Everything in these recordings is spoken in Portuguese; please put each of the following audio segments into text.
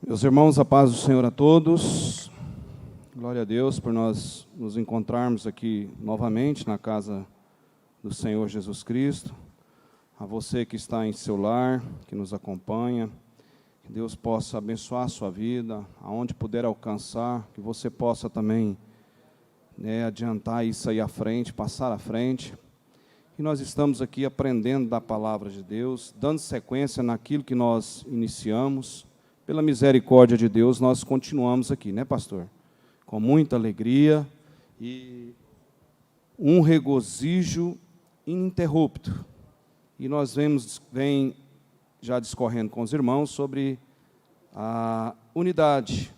Meus irmãos, a paz do Senhor a todos. Glória a Deus por nós nos encontrarmos aqui novamente na casa do Senhor Jesus Cristo. A você que está em seu lar, que nos acompanha, que Deus possa abençoar a sua vida, aonde puder alcançar, que você possa também adiantar isso aí à frente, passar à frente. E nós estamos aqui aprendendo da palavra de Deus, dando sequência naquilo que nós iniciamos. Pela misericórdia de Deus, nós continuamos aqui, né, pastor? Com muita alegria e um regozijo ininterrupto. E nós vem já discorrendo com os irmãos sobre a unidade.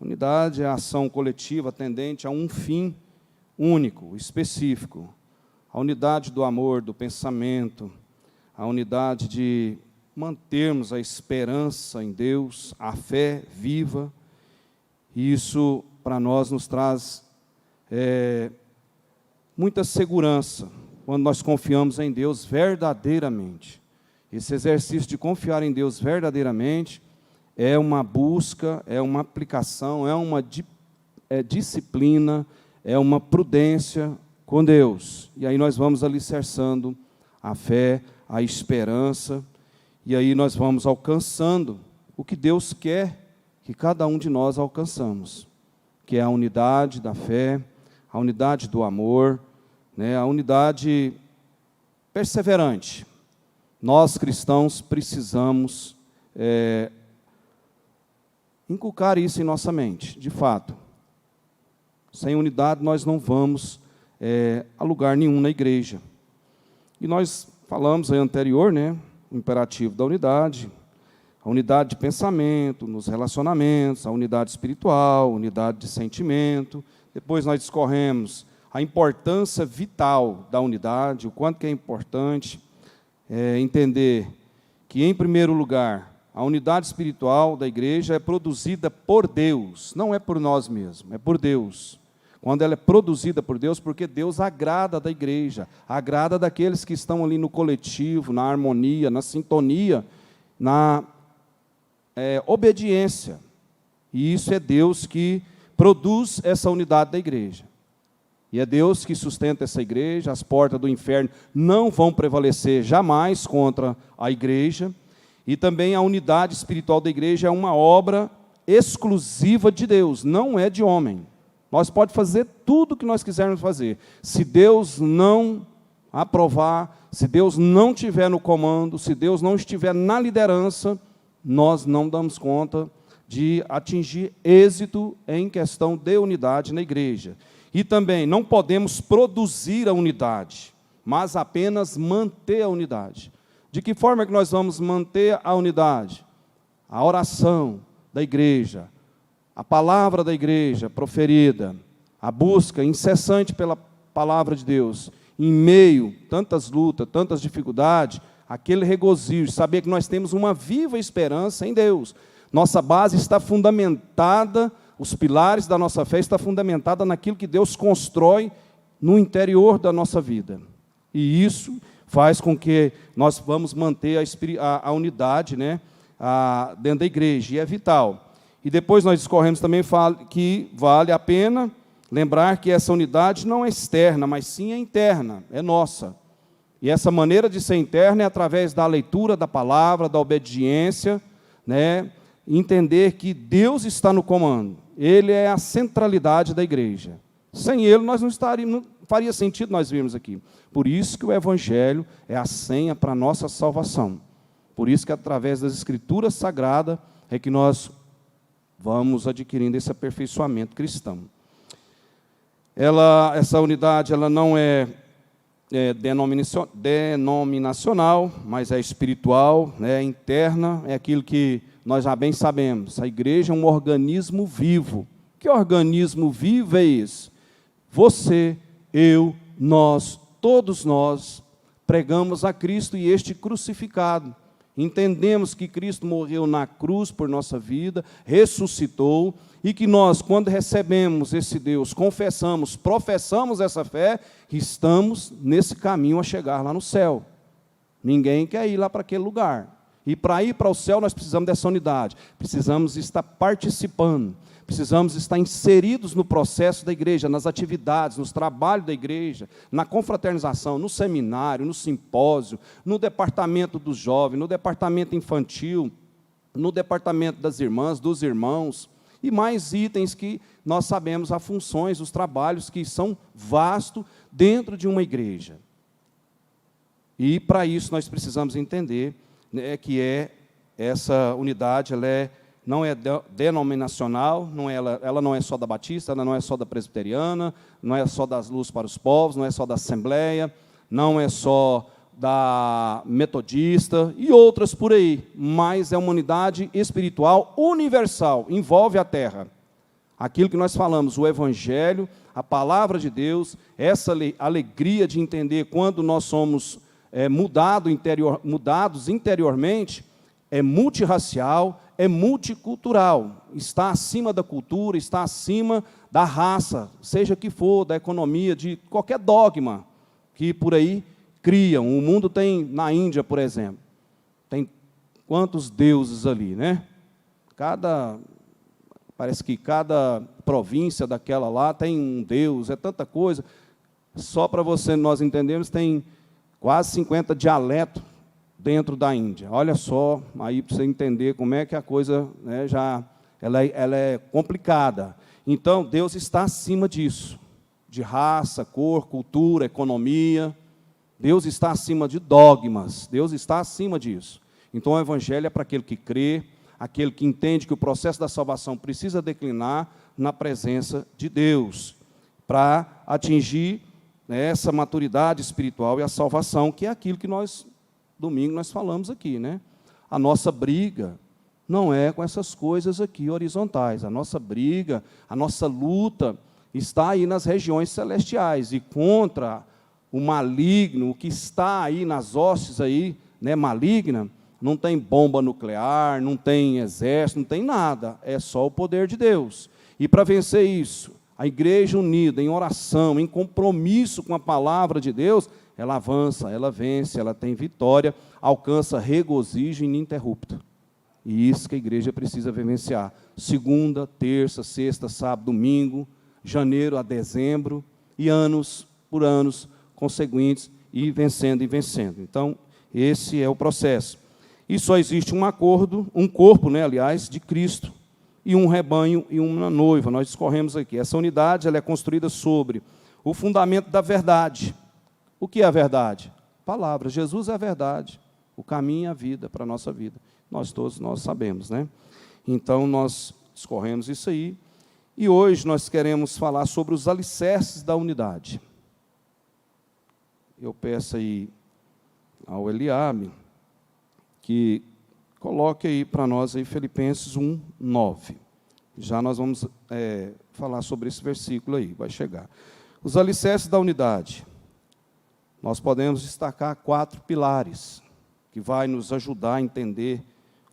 Unidade é a ação coletiva tendente a um fim único, específico. A unidade do amor, do pensamento, a unidade de mantermos a esperança em Deus, a fé viva. E isso, para nós, nos traz muita segurança, quando nós confiamos em Deus verdadeiramente. Esse exercício de confiar em Deus verdadeiramente é uma busca, é uma aplicação, é uma disciplina, é uma prudência com Deus. E aí nós vamos alicerçando a fé, a esperança, e aí nós vamos alcançando o que Deus quer que cada um de nós alcançamos, que é a unidade da fé, a unidade do amor, a unidade perseverante. Nós, cristãos, precisamos inculcar isso em nossa mente, de fato. Sem unidade, nós não vamos a lugar nenhum na igreja. E nós falamos aí anterior, o imperativo da unidade, a unidade de pensamento, nos relacionamentos, a unidade espiritual, a unidade de sentimento. Depois nós discorremos a importância vital da unidade, o quanto que é importante entender que, em primeiro lugar, a unidade espiritual da igreja é produzida por Deus, não é por nós mesmos, é por Deus. Quando ela é produzida por Deus, porque Deus agrada da igreja, agrada daqueles que estão ali no coletivo, na harmonia, na sintonia, na obediência. E isso é Deus que produz essa unidade da igreja. E é Deus que sustenta essa igreja, as portas do inferno não vão prevalecer jamais contra a igreja. E também a unidade espiritual da igreja é uma obra exclusiva de Deus, não é de homem. Nós podemos fazer tudo o que nós quisermos fazer. Se Deus não aprovar, se Deus não estiver no comando, se Deus não estiver na liderança, nós não damos conta de atingir êxito em questão de unidade na igreja. E também não podemos produzir a unidade, mas apenas manter a unidade. De que forma que nós vamos manter a unidade? A oração da igreja, a palavra da igreja proferida, a busca incessante pela palavra de Deus, em meio a tantas lutas, tantas dificuldades, aquele regozijo, saber que nós temos uma viva esperança em Deus. Nossa base está fundamentada, os pilares da nossa fé estão fundamentados naquilo que Deus constrói no interior da nossa vida. E isso faz com que nós vamos manter a unidade dentro da igreja, e é vital. E depois nós discorremos também que vale a pena lembrar que essa unidade não é externa, mas sim é interna, é nossa. E essa maneira de ser interna é através da leitura da palavra, da obediência, entender que Deus está no comando. Ele é a centralidade da igreja. Sem Ele, nós não faria sentido nós virmos aqui. Por isso que o Evangelho é a senha para a nossa salvação. Por isso que através das Escrituras Sagradas é que nós vamos adquirindo esse aperfeiçoamento cristão. Essa unidade não é denominacional, mas é espiritual, é interna, é aquilo que nós já bem sabemos. A igreja é um organismo vivo. Que organismo vivo é esse? Você, eu, nós, todos nós, pregamos a Cristo e este crucificado. Entendemos que Cristo morreu na cruz por nossa vida, ressuscitou, e que nós, quando recebemos esse Deus, confessamos, professamos essa fé, estamos nesse caminho a chegar lá no céu. Ninguém quer ir lá para aquele lugar. E para ir para o céu, nós precisamos dessa unidade. Precisamos estar participando. Precisamos estar inseridos no processo da igreja, nas atividades, nos trabalhos da igreja, na confraternização, no seminário, no simpósio, no departamento dos jovens, no departamento infantil, no departamento das irmãs, dos irmãos, e mais itens que nós sabemos as funções, os trabalhos que são vastos dentro de uma igreja. E, para isso, nós precisamos entender, né, que essa unidade não é denominacional, ela não é só da Batista, ela não é só da Presbiteriana, não é só das Luzes para os Povos, não é só da Assembleia, não é só da Metodista e outras por aí, mas é uma unidade espiritual universal, envolve a terra. Aquilo que nós falamos, o Evangelho, a Palavra de Deus, essa alegria de entender quando nós somos mudados interiormente, é multirracial, é multicultural, está acima da cultura, está acima da raça, seja que for, da economia, de qualquer dogma que por aí criam. O mundo tem, na Índia, por exemplo, tem quantos deuses ali, né? Parece que cada província daquela lá tem um deus, é tanta coisa. Só para nós entendermos, tem quase 50 dialetos dentro da Índia. Olha só, aí para você entender como é que a coisa, né, ela é complicada. Então, Deus está acima disso, de raça, cor, cultura, economia. Deus está acima de dogmas, Deus está acima disso. Então, o Evangelho é para aquele que crê, aquele que entende que o processo da salvação precisa declinar na presença de Deus, para atingir, né, essa maturidade espiritual e a salvação, que é aquilo que domingo nós falamos aqui, né? A nossa briga não é com essas coisas aqui horizontais. A nossa briga, a nossa luta está aí nas regiões celestiais, e contra o maligno, o que está aí nas hostes aí, né, maligna, não tem bomba nuclear, não tem exército, não tem nada, é só o poder de Deus. E para vencer isso, a igreja unida em oração, em compromisso com a palavra de Deus, ela avança, ela vence, ela tem vitória, alcança regozijo ininterrupto. E isso que a igreja precisa vivenciar. Segunda, terça, sexta, sábado, domingo, janeiro a dezembro, e anos por anos conseguintes, e vencendo e vencendo. Então, esse é o processo. E só existe um corpo, né, aliás, de Cristo, e um rebanho e uma noiva. Nós discorremos aqui. Essa unidade, ela é construída sobre o fundamento da verdade. O que é a verdade? Palavra. Jesus é a verdade, o caminho e a vida para a nossa vida. Nós sabemos, né? Então, nós discorremos isso aí. E hoje nós queremos falar sobre os alicerces da unidade. Eu peço aí ao Eliabe que coloque aí para nós aí Filipenses 1:9. Já nós vamos falar sobre esse versículo aí, vai chegar. Os alicerces da unidade. Nós podemos destacar 4 pilares, que vai nos ajudar a entender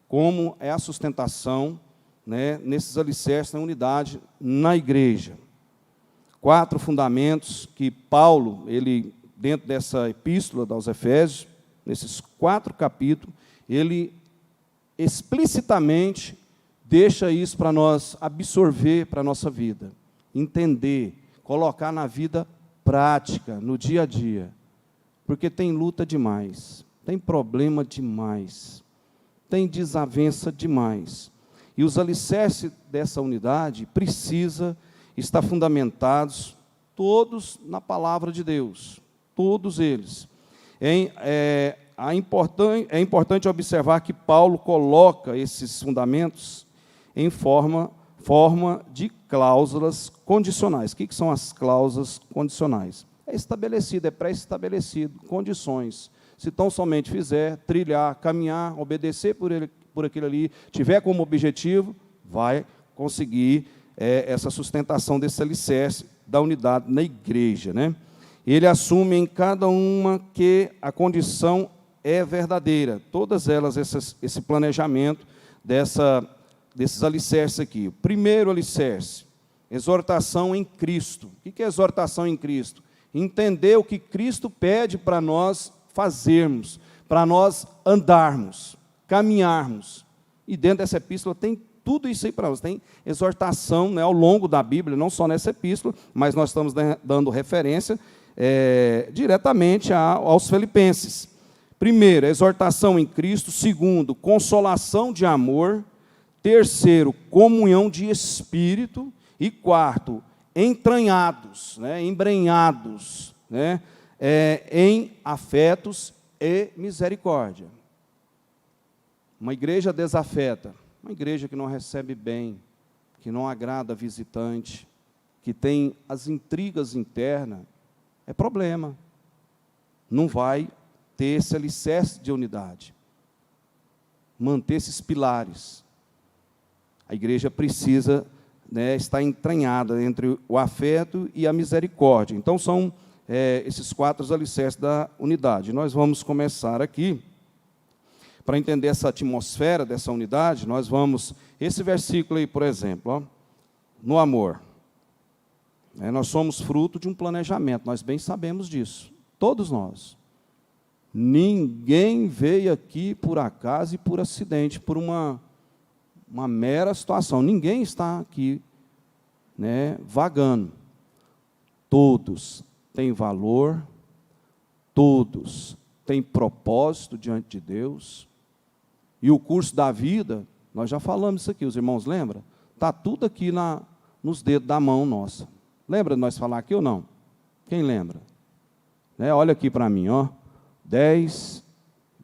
como é a sustentação, né, nesses alicerces da unidade na igreja. 4 fundamentos que Paulo, ele, dentro dessa epístola aos Efésios, nesses 4 capítulos, ele explicitamente deixa isso para nós absorver para a nossa vida, entender, colocar na vida prática, no dia a dia. Porque tem luta demais, tem problema demais, tem desavença demais. E os alicerces dessa unidade precisam estar fundamentados todos na palavra de Deus, todos eles. É importante observar que Paulo coloca esses fundamentos em forma de cláusulas condicionais. O que são as cláusulas condicionais? É estabelecido, é pré-estabelecido, condições. Se tão somente fizer, trilhar, caminhar, obedecer por aquilo ali, tiver como objetivo, vai conseguir essa sustentação desse alicerce da unidade na igreja, né? Ele assume em cada uma que a condição é verdadeira. Todas elas, esse planejamento desses alicerces aqui. O primeiro alicerce, exortação em Cristo. O que é exortação em Cristo? Entender o que Cristo pede para nós fazermos, para nós andarmos. caminharmos. E dentro dessa epístola tem tudo isso aí para nós. Tem exortação, né, ao longo da Bíblia, não só nessa epístola, mas nós estamos dando referência diretamente aos Filipenses. Primeiro, exortação em Cristo. Segundo, consolação de amor. Terceiro, comunhão de espírito. E quarto, entranhados, né, embrenhados, né, em afetos e misericórdia. Uma igreja desafeta, uma igreja que não recebe bem, que não agrada a visitante, que tem as intrigas internas, é problema. Não vai ter esse alicerce de unidade, manter esses pilares. A igreja precisa, né, estar entranhada entre o afeto e a misericórdia. Então, são esses 4 alicerces da unidade. Nós vamos começar aqui, para entender essa atmosfera dessa unidade, nós vamos, esse versículo aí, por exemplo, ó, no amor. Nós somos fruto de um planejamento, nós bem sabemos disso, todos nós. Ninguém veio aqui por acaso e por acidente, por uma mera situação. Ninguém está aqui, né, vagando. Todos têm valor, todos têm propósito diante de Deus. E o curso da vida, nós já falamos isso aqui, os irmãos lembram? Está tudo aqui nos dedos da mão nossa. Lembra de nós falar aqui ou não? Quem lembra? Né? Olha aqui para mim, ó. 10,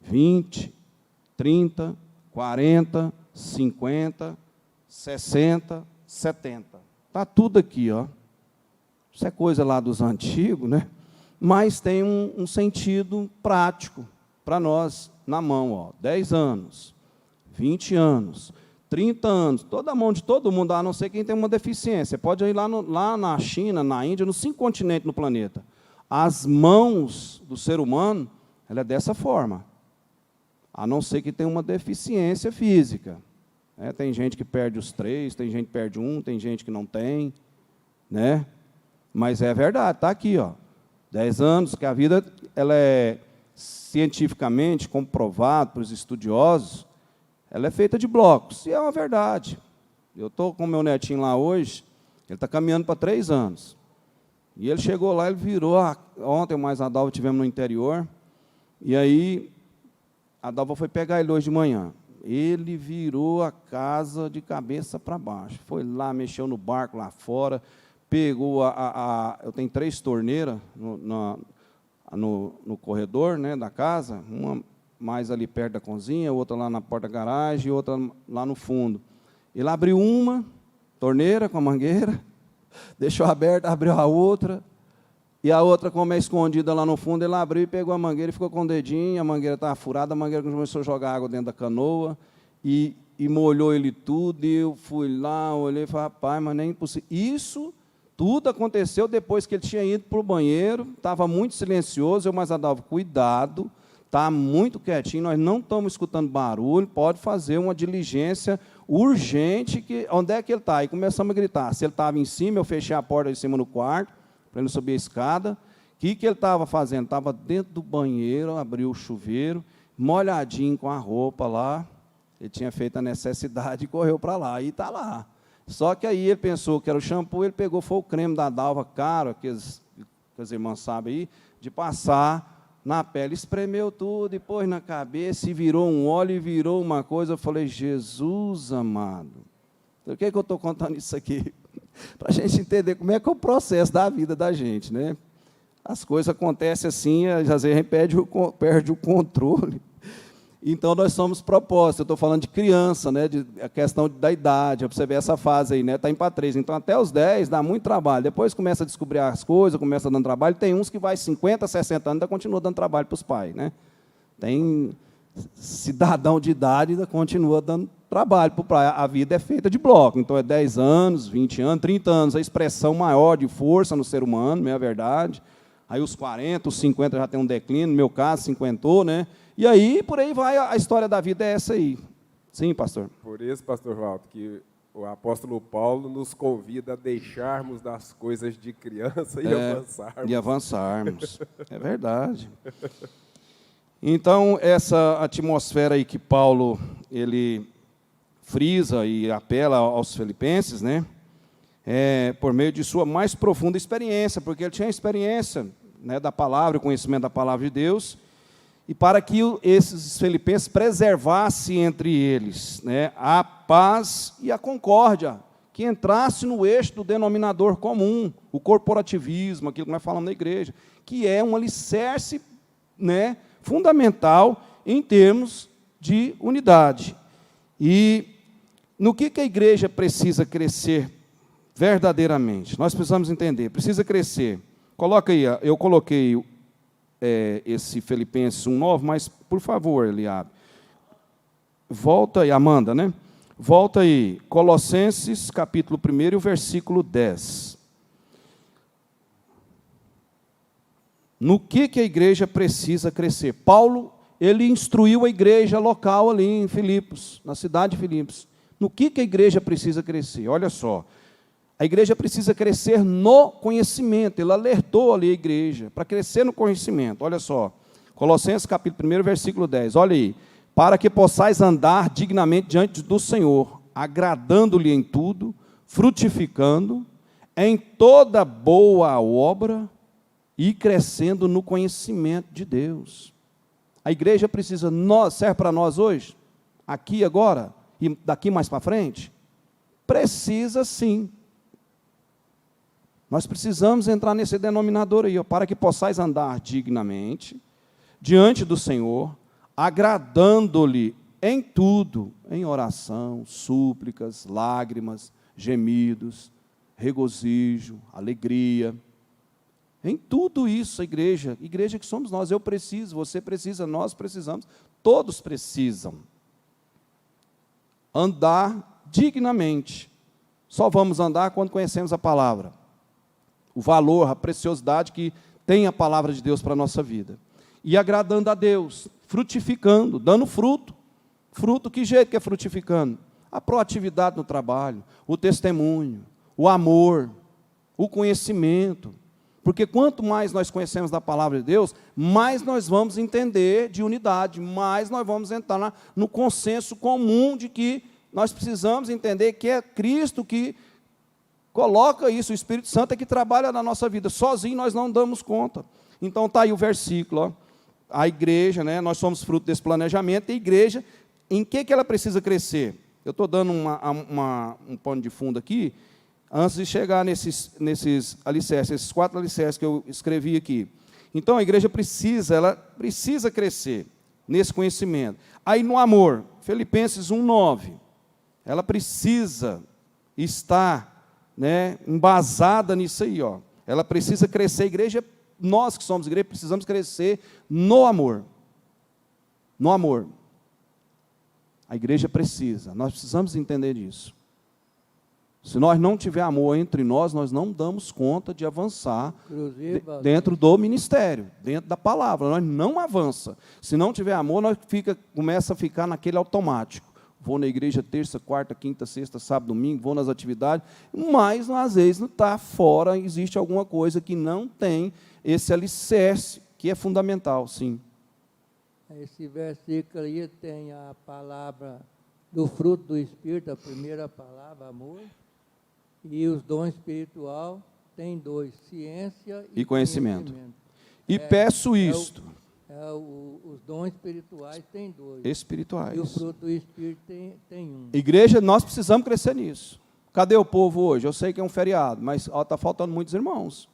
20, 30, 40, 50, 60, 70. Está tudo aqui, ó. Isso é coisa lá dos antigos, né? Mas tem um sentido prático para nós na mão, ó. 10 anos, 20 anos, 30 anos, toda a mão de todo mundo, a não ser quem tem uma deficiência. Pode ir lá na China, na Índia, nos 5 continentes no planeta. As mãos do ser humano, ela é dessa forma, a não ser que tenha uma deficiência física. Tem gente que perde os 3, tem gente que perde 1, tem gente que não tem, né? Mas é verdade, está aqui, ó. 10 anos, que a vida ela é cientificamente comprovado para os estudiosos, ela é feita de blocos, e é uma verdade. Eu estou com o meu netinho lá hoje, ele está caminhando para 3 anos. E ele chegou lá, ele virou, ontem mais a Dalva tivemos no interior, e aí a Dalva foi pegar ele hoje de manhã. Ele virou a casa de cabeça para baixo. Foi lá, mexeu no barco lá fora, pegou eu tenho 3 torneiras no corredor, né, da casa, uma mais ali perto da cozinha, outra lá na porta da garagem e outra lá no fundo. Ele abriu uma torneira com a mangueira, deixou aberta, abriu a outra, e a outra, como é escondida lá no fundo, ele abriu e pegou a mangueira e ficou com o dedinho, a mangueira estava furada, a mangueira começou a jogar água dentro da canoa, e molhou ele tudo, e eu fui lá, olhei e falei, rapaz, mas nem é impossível. Isso tudo aconteceu depois que ele tinha ido para o banheiro, estava muito silencioso, eu mais Adalvo, cuidado, está muito quietinho, nós não estamos escutando barulho, pode fazer uma diligência urgente, onde é que ele está? Aí começamos a gritar, se ele estava em cima, eu fechei a porta de cima no quarto, para ele subir a escada. O que ele estava fazendo? Estava dentro do banheiro, abriu o chuveiro, molhadinho com a roupa lá, ele tinha feito a necessidade e correu para lá, e está lá. Só que aí ele pensou que era o shampoo, ele pegou, foi o creme da Dalva, caro, que as irmãs sabem aí, de passar na pele, espremeu tudo, e pôs na cabeça, e virou um óleo, e virou uma coisa. Eu falei, Jesus amado, por que eu estou contando isso aqui? Para a gente entender como é que é o processo da vida da gente, né? As coisas acontecem assim, às vezes a gente perde o controle. Então, nós somos propostos. Eu estou falando de criança, né? A questão da idade, para você ver essa fase aí, né? Está indo para 3. Então, até os 10 dá muito trabalho. Depois começa a descobrir as coisas, começa dando trabalho. Tem uns que vai 50, 60 anos, ainda continua dando trabalho para os pais, né? Tem cidadão de idade, ainda continua dando trabalho para o pai. A vida é feita de bloco. Então, é 10 anos, 20 anos, 30 anos, a expressão maior de força no ser humano, não é a verdade? Aí, os 40, os 50 já tem um declínio, no meu caso, 50, né? E aí, por aí vai, a história da vida é essa aí. Sim, pastor? Por isso, pastor Walter, que o apóstolo Paulo nos convida a deixarmos das coisas de criança e avançarmos. E avançarmos. É verdade. Então, essa atmosfera aí que Paulo, ele frisa e apela aos filipenses, né, por meio de sua mais profunda experiência, porque ele tinha experiência, né, da palavra, o conhecimento da palavra de Deus, e para que esses filipenses preservassem entre eles, né, a paz e a concórdia, que entrasse no eixo do denominador comum, o corporativismo, aquilo que nós falamos na igreja, que é um alicerce, né, fundamental em termos de unidade. E no que a igreja precisa crescer verdadeiramente? Nós precisamos entender, precisa crescer. Coloca aí, eu coloquei esse Filipenses 1:9, mas, por favor, Eliabe, volta aí, Amanda, né? Volta aí, Colossenses, capítulo 1, e o versículo 10. No que a igreja precisa crescer? Paulo, ele instruiu a igreja local ali em Filipos, na cidade de Filipos. No que a igreja precisa crescer? Olha só, a igreja precisa crescer no conhecimento. Ele alertou ali a igreja para crescer no conhecimento. Olha só, Colossenses capítulo 1, versículo 10. Olha aí. Para que possais andar dignamente diante do Senhor, agradando-lhe em tudo, frutificando em toda boa obra e crescendo no conhecimento de Deus. A igreja precisa, serve para nós hoje, aqui agora, e daqui mais para frente? Precisa sim. Nós precisamos entrar nesse denominador aí, para que possais andar dignamente diante do Senhor, agradando-lhe em tudo, em oração, súplicas, lágrimas, gemidos, regozijo, alegria. Em tudo isso, a igreja que somos nós, eu preciso, você precisa, nós precisamos, todos precisam andar dignamente. Só vamos andar quando conhecemos a palavra, o valor, a preciosidade que tem a palavra de Deus para a nossa vida. E agradando a Deus, frutificando, dando fruto. Fruto, que jeito que é frutificando? A proatividade no trabalho, o testemunho, o amor, o conhecimento. Porque quanto mais nós conhecemos da palavra de Deus, mais nós vamos entender de unidade, mais nós vamos entrar no consenso comum de que nós precisamos entender que é Cristo que coloca isso, o Espírito Santo é que trabalha na nossa vida. Sozinho nós não damos conta. Então está aí o versículo, ó. A igreja, né, nós somos fruto desse planejamento, e a igreja, em que ela precisa crescer? Eu estou dando um pano de fundo aqui, antes de chegar nesses alicerces, esses 4 alicerces que eu escrevi aqui. Então, a igreja precisa crescer nesse conhecimento. Aí, no amor, Filipenses 1:9, ela precisa estar, né, embasada nisso aí, ó. Ela precisa crescer, a igreja, nós que somos igreja, precisamos crescer no amor. No amor. A igreja precisa, nós precisamos entender isso. Se nós não tiver amor entre nós, nós não damos conta de avançar dentro do ministério, dentro da palavra. Nós não avança. Se não tiver amor, nós começa a ficar naquele automático. Vou na igreja terça, quarta, quinta, sexta, sábado, domingo, vou nas atividades, mas às vezes não está fora, existe alguma coisa que não tem esse alicerce, que é fundamental, sim. Esse versículo aí tem a palavra do fruto do Espírito, a primeira palavra, amor. E os dons espirituais tem 2, ciência e conhecimento. E peço isto. Os dons espirituais tem 2. Espirituais. E o fruto do Espírito tem 1. Igreja, nós precisamos crescer nisso. Cadê o povo hoje? Eu sei que é um feriado, mas está faltando muitos irmãos.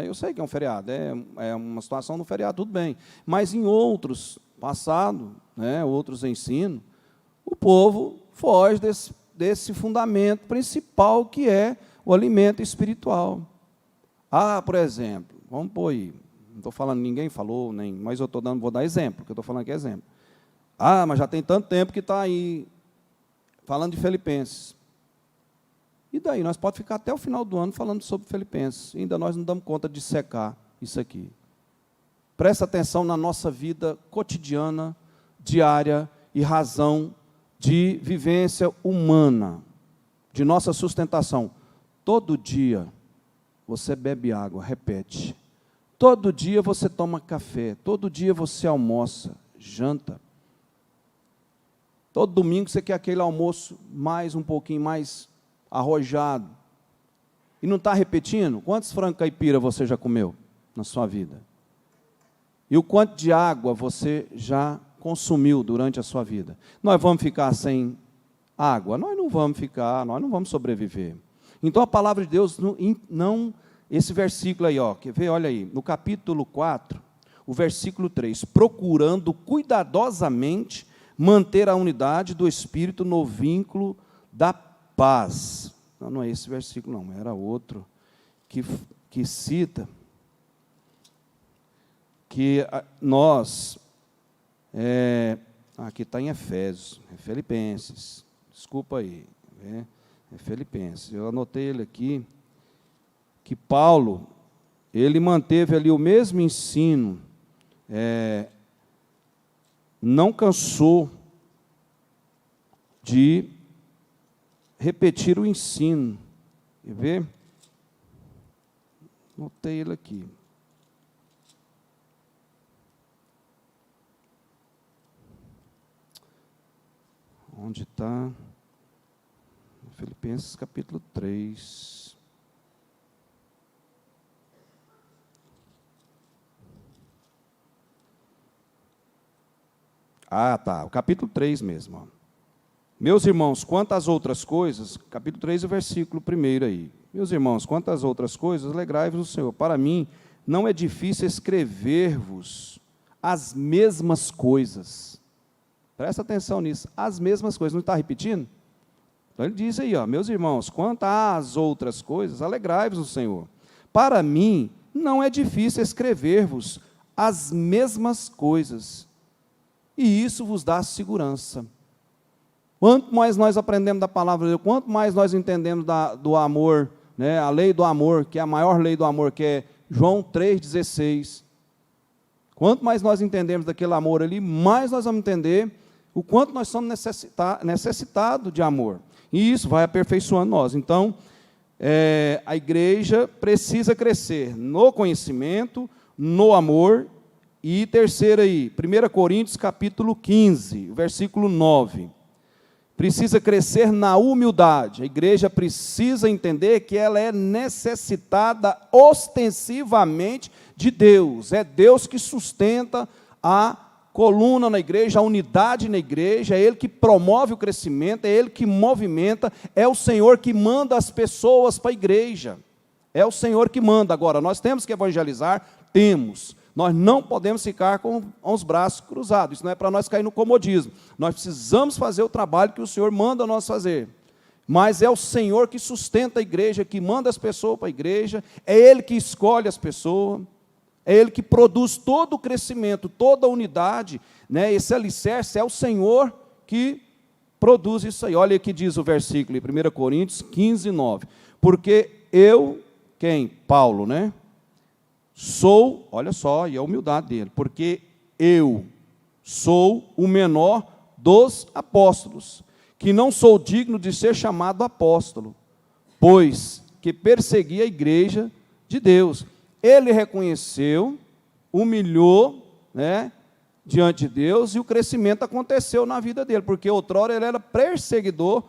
Eu sei que é um feriado, é uma situação do feriado, tudo bem. Mas em outros, passado, outros ensinos, o povo foge desse fundamento principal que é o alimento espiritual. Por exemplo, vamos pôr aí, não estou falando, ninguém falou, mas eu vou dar exemplo, que eu estou falando aqui é exemplo. Mas já tem tanto tempo que está aí, falando de Filipenses. E daí, nós podemos ficar até o final do ano falando sobre Filipenses, ainda nós não damos conta de secar isso aqui. Presta atenção na nossa vida cotidiana, diária e razão de vivência humana, de nossa sustentação. Todo dia você bebe água, repete. Todo dia você toma café, todo dia você almoça, janta. Todo domingo você quer aquele almoço mais um pouquinho mais arrojado. E não está repetindo? Quantos frangos caipira você já comeu na sua vida? E o quanto de água você já consumiu durante a sua vida? Nós vamos ficar sem água? Nós não vamos ficar, nós não vamos sobreviver. Então a palavra de Deus, esse versículo aí, ó, quer ver? Olha aí, no capítulo 4, o versículo 3, procurando cuidadosamente manter a unidade do Espírito no vínculo da paz. Não é esse versículo não, era outro, que cita que nós, aqui está em Efésios, é Filipenses, desculpa aí, é Filipenses, eu anotei ele aqui, que Paulo, ele manteve ali o mesmo ensino, não cansou de repetir o ensino. Quer ver? Anotei ele aqui. Onde está? Filipenses capítulo 3. Ah, tá, o capítulo 3 mesmo. Ó. Meus irmãos, quanto às outras coisas, capítulo 3, o versículo 1 aí. Meus irmãos, quanto às outras coisas, alegrai-vos no Senhor. Para mim, não é difícil escrever-vos as mesmas coisas. Presta atenção nisso, as mesmas coisas. Não está repetindo? Então ele diz aí, ó, meus irmãos, quanto às outras coisas, alegrai-vos no Senhor. Para mim, não é difícil escrever-vos as mesmas coisas. E isso vos dá segurança. Quanto mais nós aprendemos da palavra de Deus, quanto mais nós entendemos do amor, né, a lei do amor, que é a maior lei do amor, que é João 3,16. Quanto mais nós entendemos daquele amor ali, mais nós vamos entender o quanto nós somos necessitados de amor. E isso vai aperfeiçoando nós. Então, a igreja precisa crescer no conhecimento, no amor. E terceiro aí, 1 Coríntios capítulo 15, versículo 9. Precisa crescer na humildade. A igreja precisa entender que ela é necessitada ostensivamente de Deus. É Deus que sustenta a coluna na igreja, a unidade na igreja, é Ele que promove o crescimento, é Ele que movimenta, é o Senhor que manda as pessoas para a igreja. É o Senhor que manda. Agora, nós temos que evangelizar? Temos. Nós não podemos ficar com os braços cruzados. Isso não é para nós cair no comodismo. Nós precisamos fazer o trabalho que o Senhor manda nós fazer. Mas é o Senhor que sustenta a igreja, que manda as pessoas para a igreja, é Ele que escolhe as pessoas, é Ele que produz todo o crescimento, toda a unidade, né? Esse alicerce é o Senhor que produz isso aí. Olha aqui diz o versículo em 1 Coríntios 15, 9. Porque eu, quem? Paulo, né? Sou, olha só, e a humildade dele, porque eu sou o menor dos apóstolos, que não sou digno de ser chamado apóstolo, pois que persegui a igreja de Deus. Ele reconheceu, humilhou, né, diante de Deus, e o crescimento aconteceu na vida dele, porque outrora ele era perseguidor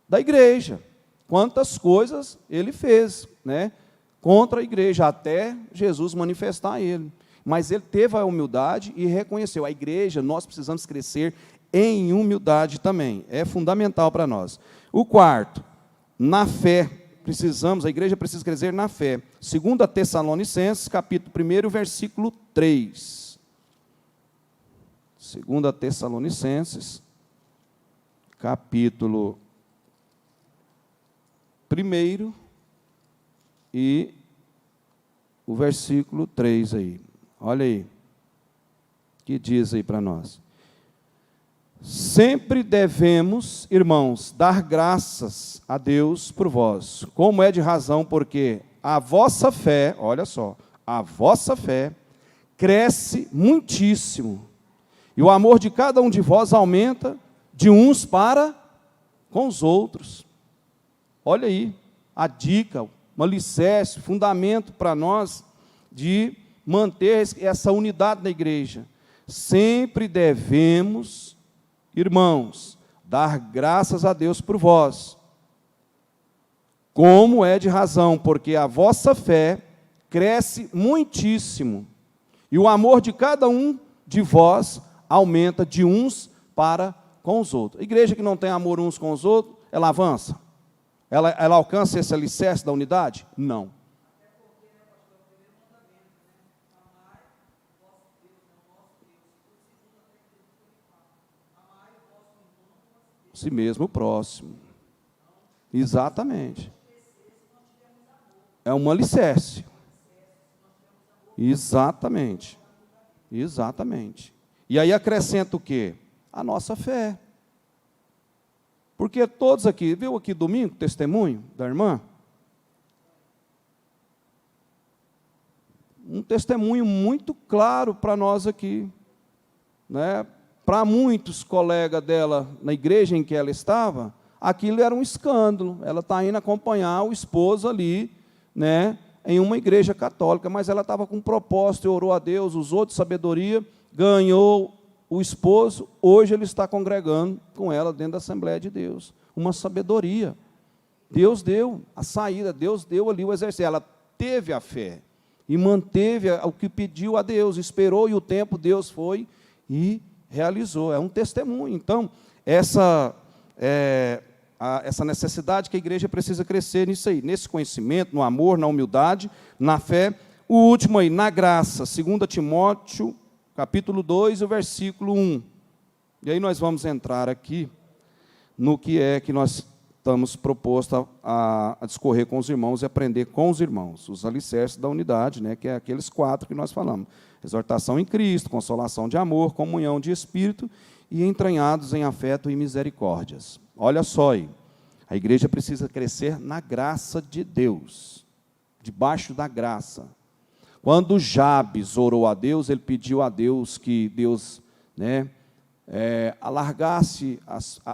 da igreja. Quantas coisas ele fez, né, contra a igreja, até Jesus manifestar ele. Mas ele teve a humildade e reconheceu. A igreja, nós precisamos crescer em humildade também. É fundamental para nós. O quarto, na fé. A igreja precisa crescer na fé. 2 Tessalonicenses, capítulo 1, versículo 3. 2 Tessalonicenses, capítulo 1, e o versículo 3 aí, olha aí, que diz aí para nós. Sempre devemos, irmãos, dar graças a Deus por vós, como é de razão, porque a vossa fé, olha só, a vossa fé cresce muitíssimo, e o amor de cada um de vós aumenta de uns para com os outros. Olha aí, a dica, um alicerce, fundamento para nós de manter essa unidade na igreja. sempre devemos, irmãos, dar graças a Deus por vós, como é de razão, porque a vossa fé cresce muitíssimo, e o amor de cada um de vós aumenta de uns para com os outros. A igreja que não tem amor uns com os outros, ela avança? Ela alcança esse alicerce da unidade? Não. Si mesmo, o próximo. Exatamente. É um alicerce. Exatamente. Exatamente. E aí acrescenta o quê? A nossa fé. Porque todos aqui, viu aqui domingo, testemunho da irmã? Um testemunho muito claro para nós aqui, né? Para muitos colegas dela na igreja em que ela estava, aquilo era um escândalo. Ela está indo acompanhar o esposo ali, né, em uma igreja católica, mas ela estava com um propósito, orou a Deus, usou de sabedoria, ganhou o esposo, hoje ele está congregando com ela dentro da Assembleia de Deus. Uma sabedoria. Deus deu a saída, Deus deu ali o exercício. Ela teve a fé e manteve o que pediu a Deus, esperou e o tempo Deus foi e realizou. É um testemunho. Então, essa necessidade que a igreja precisa crescer nisso aí, nesse conhecimento, no amor, na humildade, na fé. O último aí, na graça, 2 Timóteo, capítulo 2, o versículo 1. E aí nós vamos entrar aqui no que é que nós estamos propostos a discorrer com os irmãos e aprender com os irmãos, os alicerces da unidade, né, que é aqueles 4 que nós falamos: exortação em Cristo, consolação de amor, comunhão de espírito e entranhados em afeto e misericórdias. Olha só aí, a igreja precisa crescer na graça de Deus, debaixo da graça. Quando Jabes orou a Deus, ele pediu a Deus que Deus, né, alargasse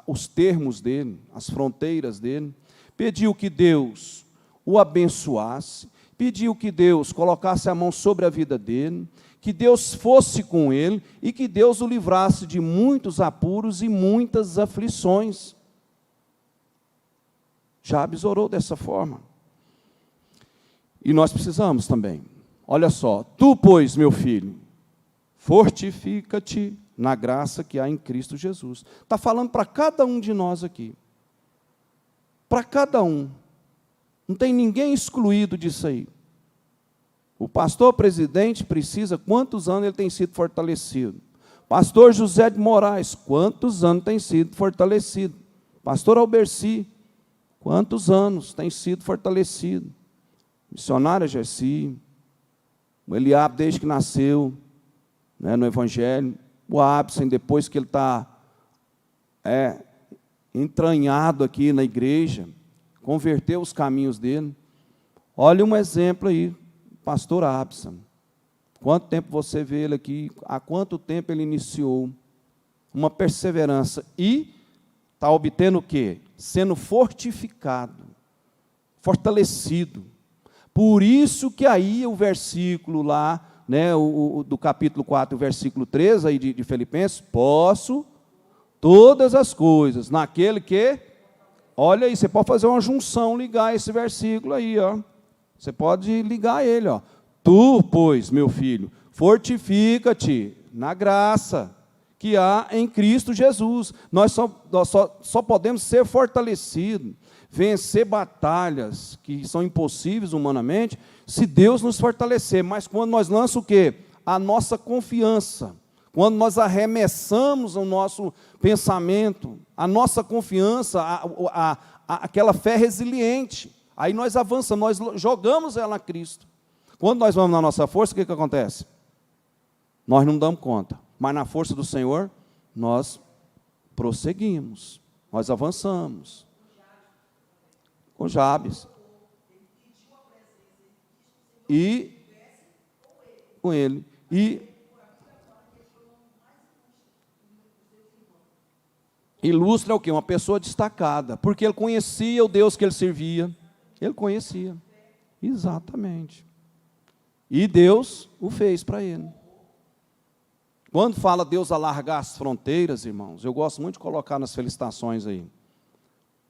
os termos dele, as fronteiras dele, pediu que Deus o abençoasse, pediu que Deus colocasse a mão sobre a vida dele, que Deus fosse com ele e que Deus o livrasse de muitos apuros e muitas aflições. Jabes orou dessa forma. E nós precisamos também. Olha só, tu, pois, meu filho, fortifica-te na graça que há em Cristo Jesus. Está falando para cada um de nós aqui. Para cada um. Não tem ninguém excluído disso aí. O pastor presidente precisa, quantos anos ele tem sido fortalecido? Pastor José de Moraes, quantos anos tem sido fortalecido? Pastor Alberci, quantos anos tem sido fortalecido? Missionária Gessi, o Eliabe desde que nasceu, né, no Evangelho, o Absen, depois que ele está entranhado aqui na igreja, converteu os caminhos dele. Olha um exemplo aí, pastor Absen. Quanto tempo você vê ele aqui? Há quanto tempo ele iniciou uma perseverança e está obtendo o quê? Sendo fortificado, fortalecido. Por isso que aí o versículo lá, né, do capítulo 4, o versículo 13 aí de Filipenses, posso todas as coisas naquele que, olha aí, você pode fazer uma junção, ligar esse versículo aí, ó. Você pode ligar ele, ó. Tu, pois, meu filho, fortifica-te na graça que há em Cristo Jesus. Nós só podemos ser fortalecidos, vencer batalhas que são impossíveis humanamente, se Deus nos fortalecer. Mas quando nós lançamos o quê? A nossa confiança. Quando nós arremessamos o nosso pensamento, a nossa confiança, aquela fé resiliente, aí nós avançamos, nós jogamos ela a Cristo. Quando nós vamos na nossa força, o que acontece? Nós não damos conta, mas na força do Senhor, nós prosseguimos, nós avançamos. Com Jabes. E com ele. E ilustra o quê? Uma pessoa destacada, porque ele conhecia o Deus que ele servia. Ele conhecia. Exatamente. E Deus o fez para ele. Quando fala Deus alargar as fronteiras, irmãos, eu gosto muito de colocar nas felicitações aí.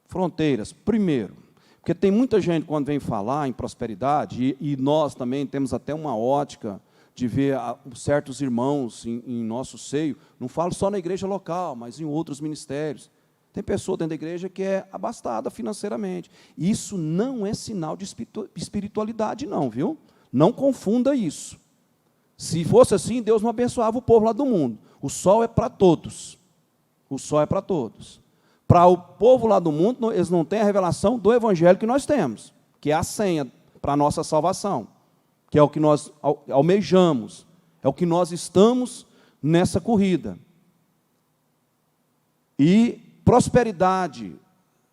Fronteiras, primeiro, porque tem muita gente quando vem falar em prosperidade, e nós também temos até uma ótica de ver certos irmãos em nosso seio, não falo só na igreja local, mas em outros ministérios. Tem pessoa dentro da igreja que é abastada financeiramente. Isso não é sinal de espiritualidade, não, viu? Não confunda isso. Se fosse assim, Deus não abençoava o povo lá do mundo. O sol é para todos. O sol é para todos. Para o povo lá do mundo, eles não têm a revelação do evangelho que nós temos, que é a senha para a nossa salvação, que é o que nós almejamos, é o que nós estamos nessa corrida. E prosperidade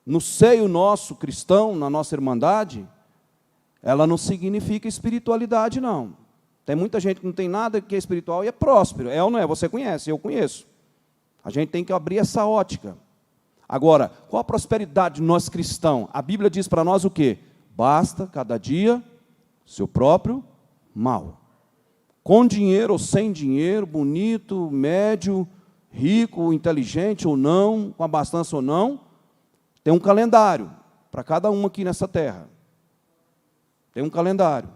no seio nosso cristão, na nossa irmandade, ela não significa espiritualidade, não. Tem muita gente que não tem nada que é espiritual e é próspero. É ou não é? Você conhece, eu conheço. A gente tem que abrir essa ótica. Agora, qual a prosperidade de nós cristãos? A Bíblia diz para nós o quê? Basta cada dia seu próprio mal. Com dinheiro ou sem dinheiro, bonito, médio, rico, inteligente ou não, com abastança ou não, tem um calendário para cada um aqui nessa terra. Tem um calendário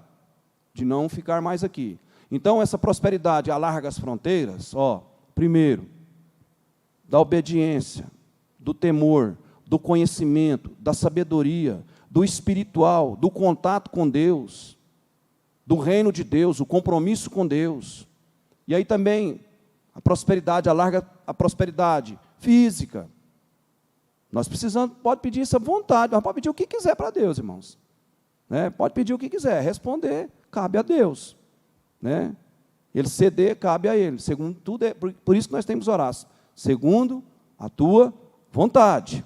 de não ficar mais aqui. Então, essa prosperidade alarga as fronteiras, primeiro, da obediência, do temor, do conhecimento, da sabedoria, do espiritual, do contato com Deus, do reino de Deus, o compromisso com Deus. E aí também, a prosperidade alarga a prosperidade física. Nós precisamos, pode pedir isso à vontade, mas pode pedir o que quiser para Deus, irmãos. Pode pedir o que quiser, responder, cabe a Deus. Ele ceder, cabe a Ele. Segundo tudo, por isso que nós temos que orar. Segundo a tua vontade.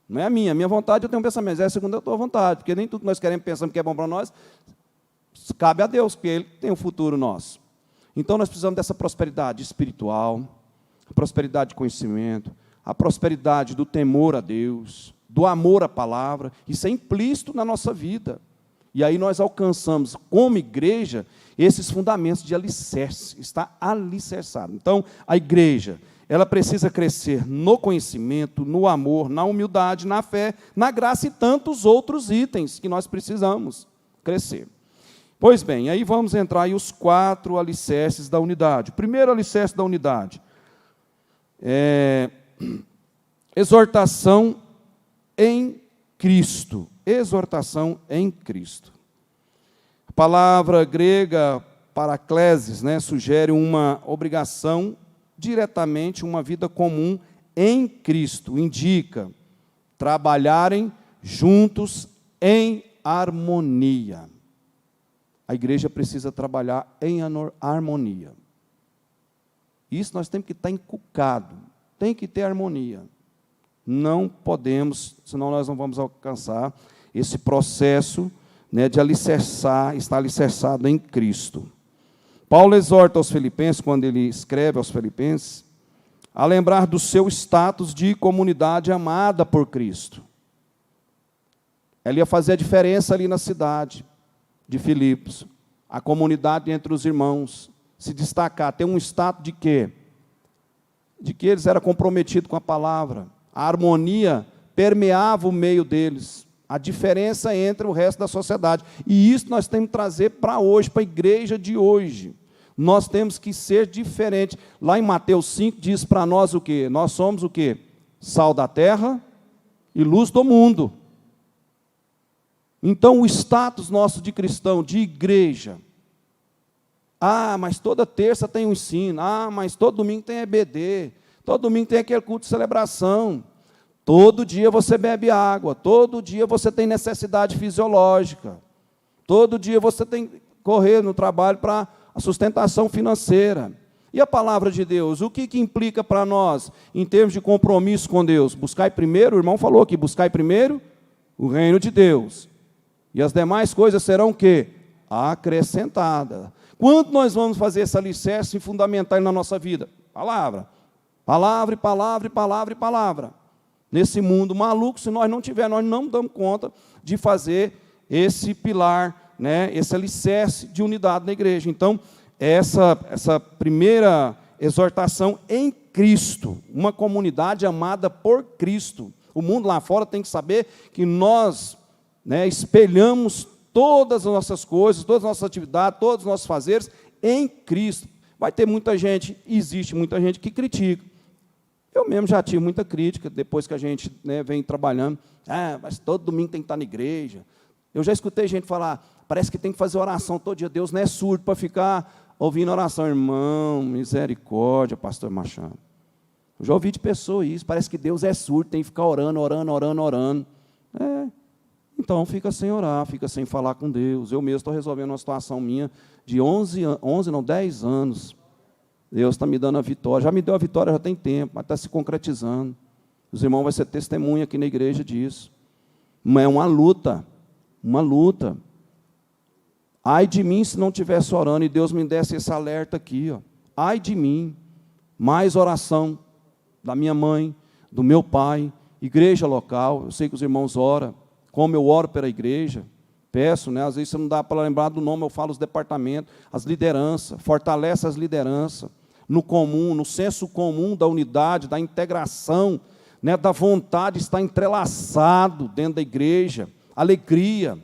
Não é a minha vontade, eu tenho um pensamento, é segundo a tua vontade, porque nem tudo que nós queremos, pensamos que é bom para nós, cabe a Deus, porque Ele tem o futuro nosso. Então, nós precisamos dessa prosperidade espiritual, a prosperidade de conhecimento, a prosperidade do temor a Deus, do amor à palavra. Isso é implícito na nossa vida. E aí nós alcançamos, como igreja, esses fundamentos de alicerce. Está alicerçado. Então, a igreja, ela precisa crescer no conhecimento, no amor, na humildade, na fé, na graça e tantos outros itens que nós precisamos crescer. Pois bem, aí vamos entrar aí os 4 alicerces da unidade. O primeiro alicerce da unidade é exortação em Cristo. Exortação em Cristo. A palavra grega paraclesis, sugere uma obrigação diretamente, uma vida comum em Cristo. Indica trabalharem juntos em harmonia. A igreja precisa trabalhar em harmonia. Isso nós temos que estar inculcado. Tem que ter harmonia. Não podemos, senão nós não vamos alcançar esse processo de alicerçar, estar alicerçado em Cristo. Paulo exorta aos Filipenses, quando ele escreve aos Filipenses, a lembrar do seu status de comunidade amada por Cristo. Ele ia fazer a diferença ali na cidade de Filipos, a comunidade entre os irmãos, se destacar, ter um status de quê? De que eles eram comprometidos com a palavra. A harmonia permeava o meio deles, a diferença entre o resto da sociedade. E isso nós temos que trazer para hoje, para a igreja de hoje. Nós temos que ser diferentes. Lá em Mateus 5 diz para nós o quê? Nós somos o quê? Sal da terra e luz do mundo. Então, o status nosso de cristão, de igreja, mas toda terça tem um ensino, mas todo domingo tem EBD, todo domingo tem aquele culto de celebração, todo dia você bebe água, todo dia você tem necessidade fisiológica, todo dia você tem que correr no trabalho para a sustentação financeira. E a palavra de Deus, o que implica para nós, em termos de compromisso com Deus? Buscai primeiro, o irmão falou aqui, buscai primeiro o reino de Deus. E as demais coisas serão o quê? Acrescentadas. Quando nós vamos fazer esse alicerce fundamental na nossa vida? Palavra. Palavra, e palavra, e palavra, e palavra. Nesse mundo maluco, se nós não tivermos, nós não damos conta de fazer esse pilar, esse alicerce de unidade na igreja. Então, essa primeira exortação em Cristo, uma comunidade amada por Cristo. O mundo lá fora tem que saber que nós, né, espelhamos todas as nossas coisas, todas as nossas atividades, todos os nossos fazeres em Cristo. Vai ter muita gente, existe muita gente que critica. Eu mesmo já tive muita crítica, depois que a gente, né, vem trabalhando. Mas todo domingo tem que estar na igreja. Eu já escutei gente falar, parece que tem que fazer oração todo dia. Deus não é surdo para ficar ouvindo oração. Irmão, misericórdia, pastor Machado. Eu já ouvi de pessoa isso, parece que Deus é surdo, tem que ficar orando. Então fica sem orar, fica sem falar com Deus. Eu mesmo estou resolvendo uma situação minha de 10 anos. Deus está me dando a vitória. Já me deu a vitória, já tem tempo, mas está se concretizando. Os irmãos vão ser testemunha aqui na igreja disso. Mas é uma luta. Ai de mim se não estivesse orando e Deus me desse esse alerta aqui. Ai de mim. Mais oração da minha mãe, do meu pai, igreja local. Eu sei que os irmãos oram. Como eu oro pela igreja, peço, né? Às vezes você não dá para lembrar do nome, eu falo os departamentos, as lideranças, fortalece as lideranças, no comum, no senso comum da unidade, da integração, né? Da vontade de estar entrelaçado dentro da igreja, alegria.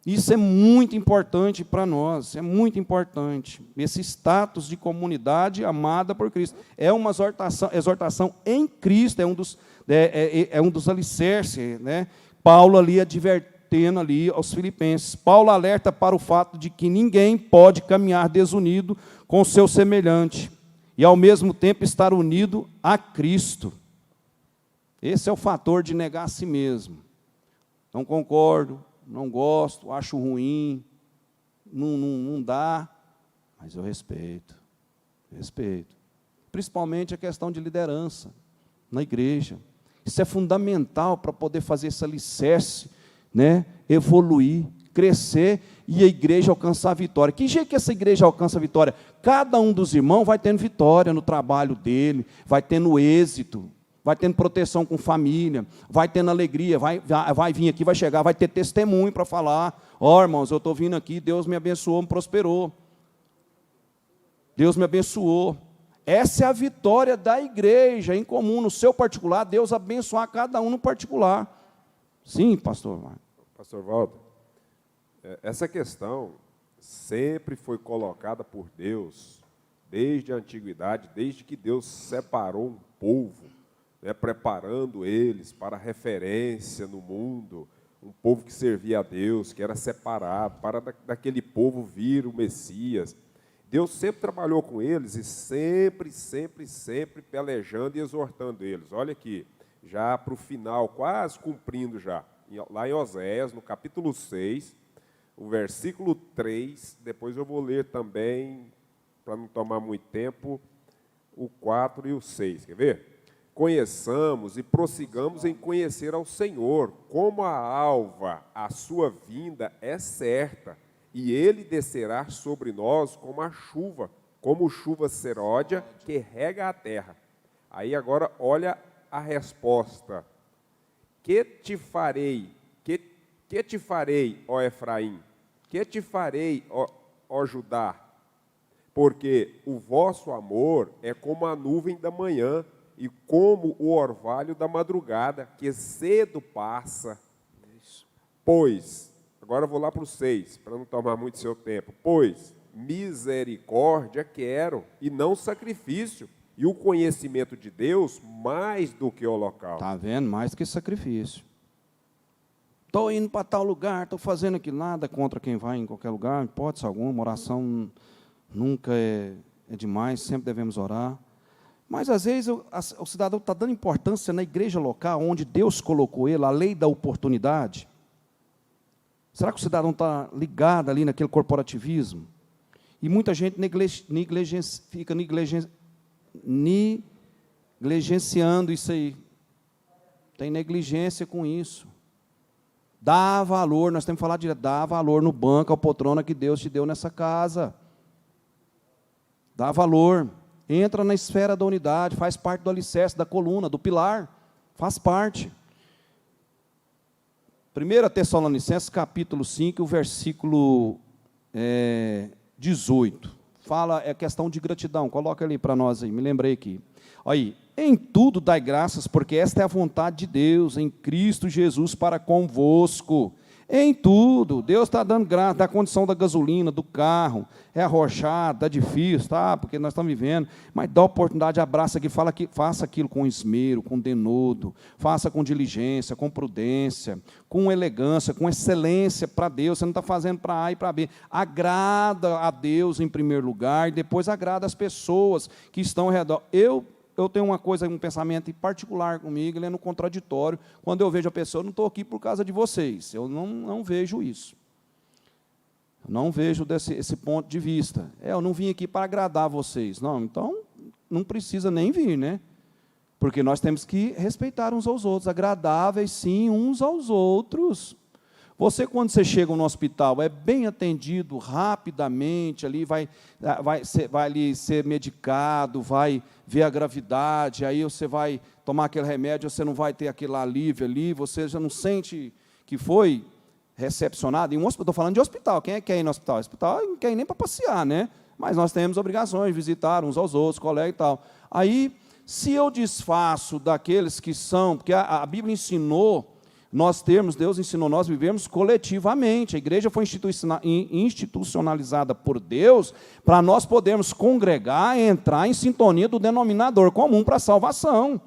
Isso é muito importante para nós, é muito importante. Esse status de comunidade amada por Cristo. É uma exortação em Cristo, é um dos alicerces, né? Paulo ali advertendo ali aos filipenses. Paulo alerta para o fato de que ninguém pode caminhar desunido com o seu semelhante e, ao mesmo tempo, estar unido a Cristo. Esse é o fator de negar a si mesmo. Não concordo, não gosto, acho ruim, não dá, mas eu respeito. Principalmente a questão de liderança na igreja. Isso é fundamental para poder fazer esse alicerce, né, evoluir, crescer e a igreja alcançar a vitória. Que jeito que essa igreja alcança a vitória? Cada um dos irmãos vai tendo vitória no trabalho dele, vai tendo êxito, vai tendo proteção com família, vai tendo alegria, vai vir aqui, vai chegar, vai ter testemunho para falar. Irmãos, eu estou vindo aqui, Deus me abençoou, me prosperou. Deus me abençoou. Essa é a vitória da igreja, em comum, no seu particular, Deus abençoar cada um no particular. Sim, pastor. Pastor Walter, essa questão sempre foi colocada por Deus, desde a antiguidade, desde que Deus separou um povo, né, preparando eles para referência no mundo, um povo que servia a Deus, que era separado, para daquele povo vir o Messias. Deus sempre trabalhou com eles e sempre pelejando e exortando eles. Olha aqui, já para o final, quase cumprindo já, lá em Oséias, no capítulo 6, o versículo 3, depois eu vou ler também, para não tomar muito tempo, o 4 e o 6, quer ver? Conheçamos e prossigamos em conhecer ao Senhor, como a alva, a sua vinda é certa, e ele descerá sobre nós como chuva seródia que rega a terra. Aí agora olha a resposta. Que te farei, ó Efraim? Que te farei, ó Judá? Porque o vosso amor é como a nuvem da manhã e como o orvalho da madrugada, que cedo passa. Pois, agora eu vou lá para o 6, para não tomar muito seu tempo. Pois, misericórdia quero, e não sacrifício, e o conhecimento de Deus mais do que holocausto. Está vendo? Mais que sacrifício. Estou indo para tal lugar, estou fazendo aqui, nada contra quem vai em qualquer lugar, hipótese alguma, oração nunca é demais, sempre devemos orar. Mas, às vezes, o cidadão está dando importância na igreja local, onde Deus colocou ele, a lei da oportunidade. Será que o cidadão está ligado ali naquele corporativismo? E muita gente fica negligenciando isso aí. Tem negligência com isso. Dá valor, nós temos que falar direto, dá valor no banco, ao poltrona que Deus te deu nessa casa. Dá valor. Entra na esfera da unidade, faz parte do alicerce, da coluna, do pilar, faz parte. 1 Tessalonicenses, capítulo 5, o versículo 18. fala, é questão de gratidão. Coloca ali para nós aí, me lembrei aqui. Olha aí, em tudo dai graças, porque esta é a vontade de Deus, em Cristo Jesus para convosco. Em tudo, Deus está dando graça, da condição da gasolina, do carro, é arrochado, está difícil, tá? Porque nós estamos vivendo, mas dá oportunidade, abraça aqui, fala que faça aquilo com esmero, com denodo, faça com diligência, com prudência, com elegância, com excelência para Deus, você não está fazendo para A e para B, agrada a Deus em primeiro lugar, e depois agrada as pessoas que estão ao redor. Eu tenho uma coisa, um pensamento particular comigo, ele é no contraditório. Quando eu vejo a pessoa, eu não estou aqui por causa de vocês. Eu não vejo isso. Eu não vejo esse ponto de vista. Eu não vim aqui para agradar vocês. Não, então, não precisa nem vir, né? Porque nós temos que respeitar uns aos outros, agradáveis, sim, uns aos outros. Você, quando você chega no hospital, é bem atendido rapidamente, ali vai ali ser medicado, vai ver a gravidade, aí você vai tomar aquele remédio, você não vai ter aquele alívio ali, você já não sente que foi recepcionado. Em um hospital, estou falando de hospital, quem é que quer ir no hospital? Hospital não quer ir nem para passear, né? Mas nós temos obrigações de visitar uns aos outros, colegas e tal. Aí, se eu desfaço daqueles que são, porque a Bíblia ensinou, Deus ensinou nós vivermos coletivamente. A igreja foi institucionalizada por Deus para nós podermos congregar e entrar em sintonia do denominador comum para a salvação.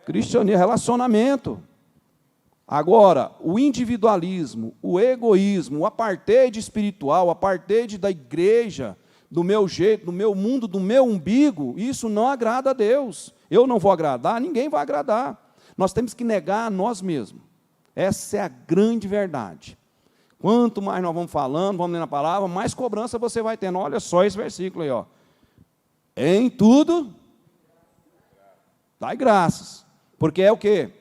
Cristianismo, relacionamento. Agora, o individualismo, o egoísmo, o apartheid espiritual, o apartheid da igreja, do meu jeito, do meu mundo, do meu umbigo, isso não agrada a Deus. Eu não vou agradar, ninguém vai agradar. Nós temos que negar a nós mesmos. Essa é a grande verdade. Quanto mais nós vamos falando, vamos lendo a palavra, mais cobrança você vai tendo. Olha só esse versículo aí, ó. Em tudo, dai graças. Porque é o quê?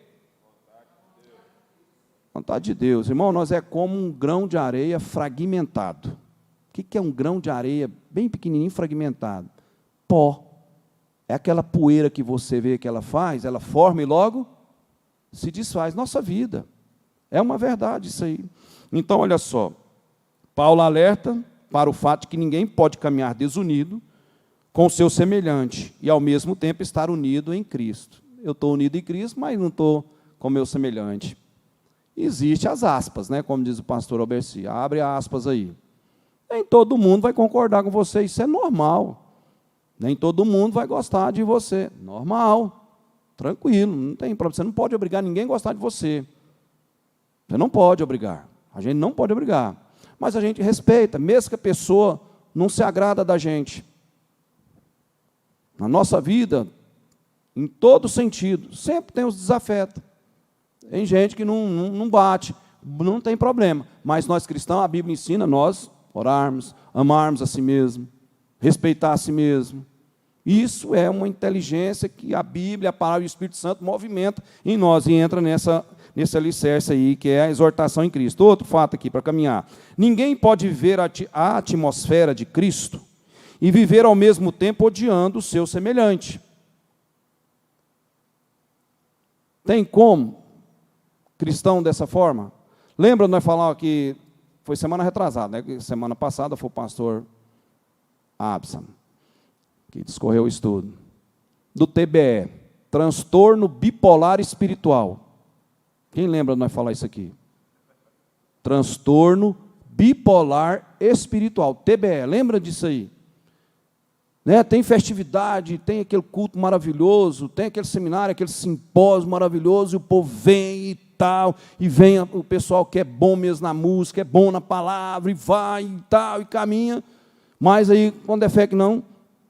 Vontade de Deus. Irmão, nós é como um grão de areia fragmentado. O que é um grão de areia bem pequenininho, fragmentado? Pó. É aquela poeira que você vê que ela faz, ela forma e logo se desfaz. Nossa vida. É uma verdade isso aí. Então, olha só. Paulo alerta para o fato de que ninguém pode caminhar desunido com o seu semelhante e, ao mesmo tempo, estar unido em Cristo. Eu estou unido em Cristo, mas não estou com o meu semelhante. Existem as aspas, né? Como diz o pastor Alberci. Abre aspas aí. Nem todo mundo vai concordar com você, isso é normal. Nem todo mundo vai gostar de você. Normal. Tranquilo, não tem problema. Você não pode obrigar ninguém a gostar de você. Você não pode obrigar. A gente não pode obrigar. Mas a gente respeita, mesmo que a pessoa não se agrada da gente. Na nossa vida, em todo sentido, sempre tem os desafetos. Tem gente que não bate, não tem problema. Mas nós cristãos, a Bíblia ensina nós orarmos, amarmos a si mesmo, respeitar a si mesmo. Isso é uma inteligência que a Bíblia, a palavra e o Espírito Santo movimenta em nós e entra nesse alicerce aí, que é a exortação em Cristo. Outro fato aqui, para caminhar. Ninguém pode viver a atmosfera de Cristo e viver ao mesmo tempo odiando o seu semelhante. Tem como cristão dessa forma? Lembra nós falamos que foi semana retrasada, né? Semana passada foi o pastor Absalom que discorreu o estudo, do TBE, transtorno bipolar espiritual. Quem lembra de nós falar isso aqui? Transtorno bipolar espiritual, TBE, lembra disso aí? Né? Tem festividade, tem aquele culto maravilhoso, tem aquele seminário, aquele simpósio maravilhoso, e o povo vem e tal, e vem o pessoal que é bom mesmo na música, é bom na palavra, e vai e tal, e caminha, mas aí, quando é fé que não,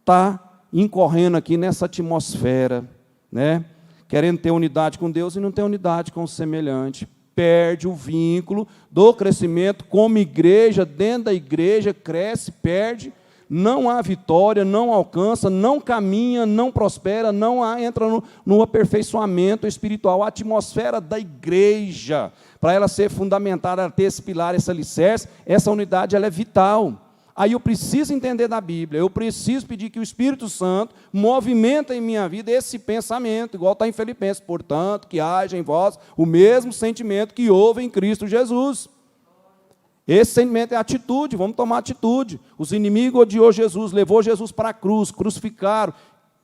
está incorrendo aqui nessa atmosfera, né? Querendo ter unidade com Deus e não ter unidade com o semelhante. Perde o vínculo do crescimento como igreja, dentro da igreja, cresce, perde, não há vitória, não alcança, não caminha, não prospera, entra no aperfeiçoamento espiritual. A atmosfera da igreja, para ela ser fundamentada, ela ter esse pilar, esse alicerce, essa unidade ela é vital. Aí eu preciso entender da Bíblia, eu preciso pedir que o Espírito Santo movimenta em minha vida esse pensamento, igual está em Filipenses, portanto, que haja em vós o mesmo sentimento que houve em Cristo Jesus. Esse sentimento é atitude, vamos tomar atitude. Os inimigos odiou Jesus, levou Jesus para a cruz, crucificaram.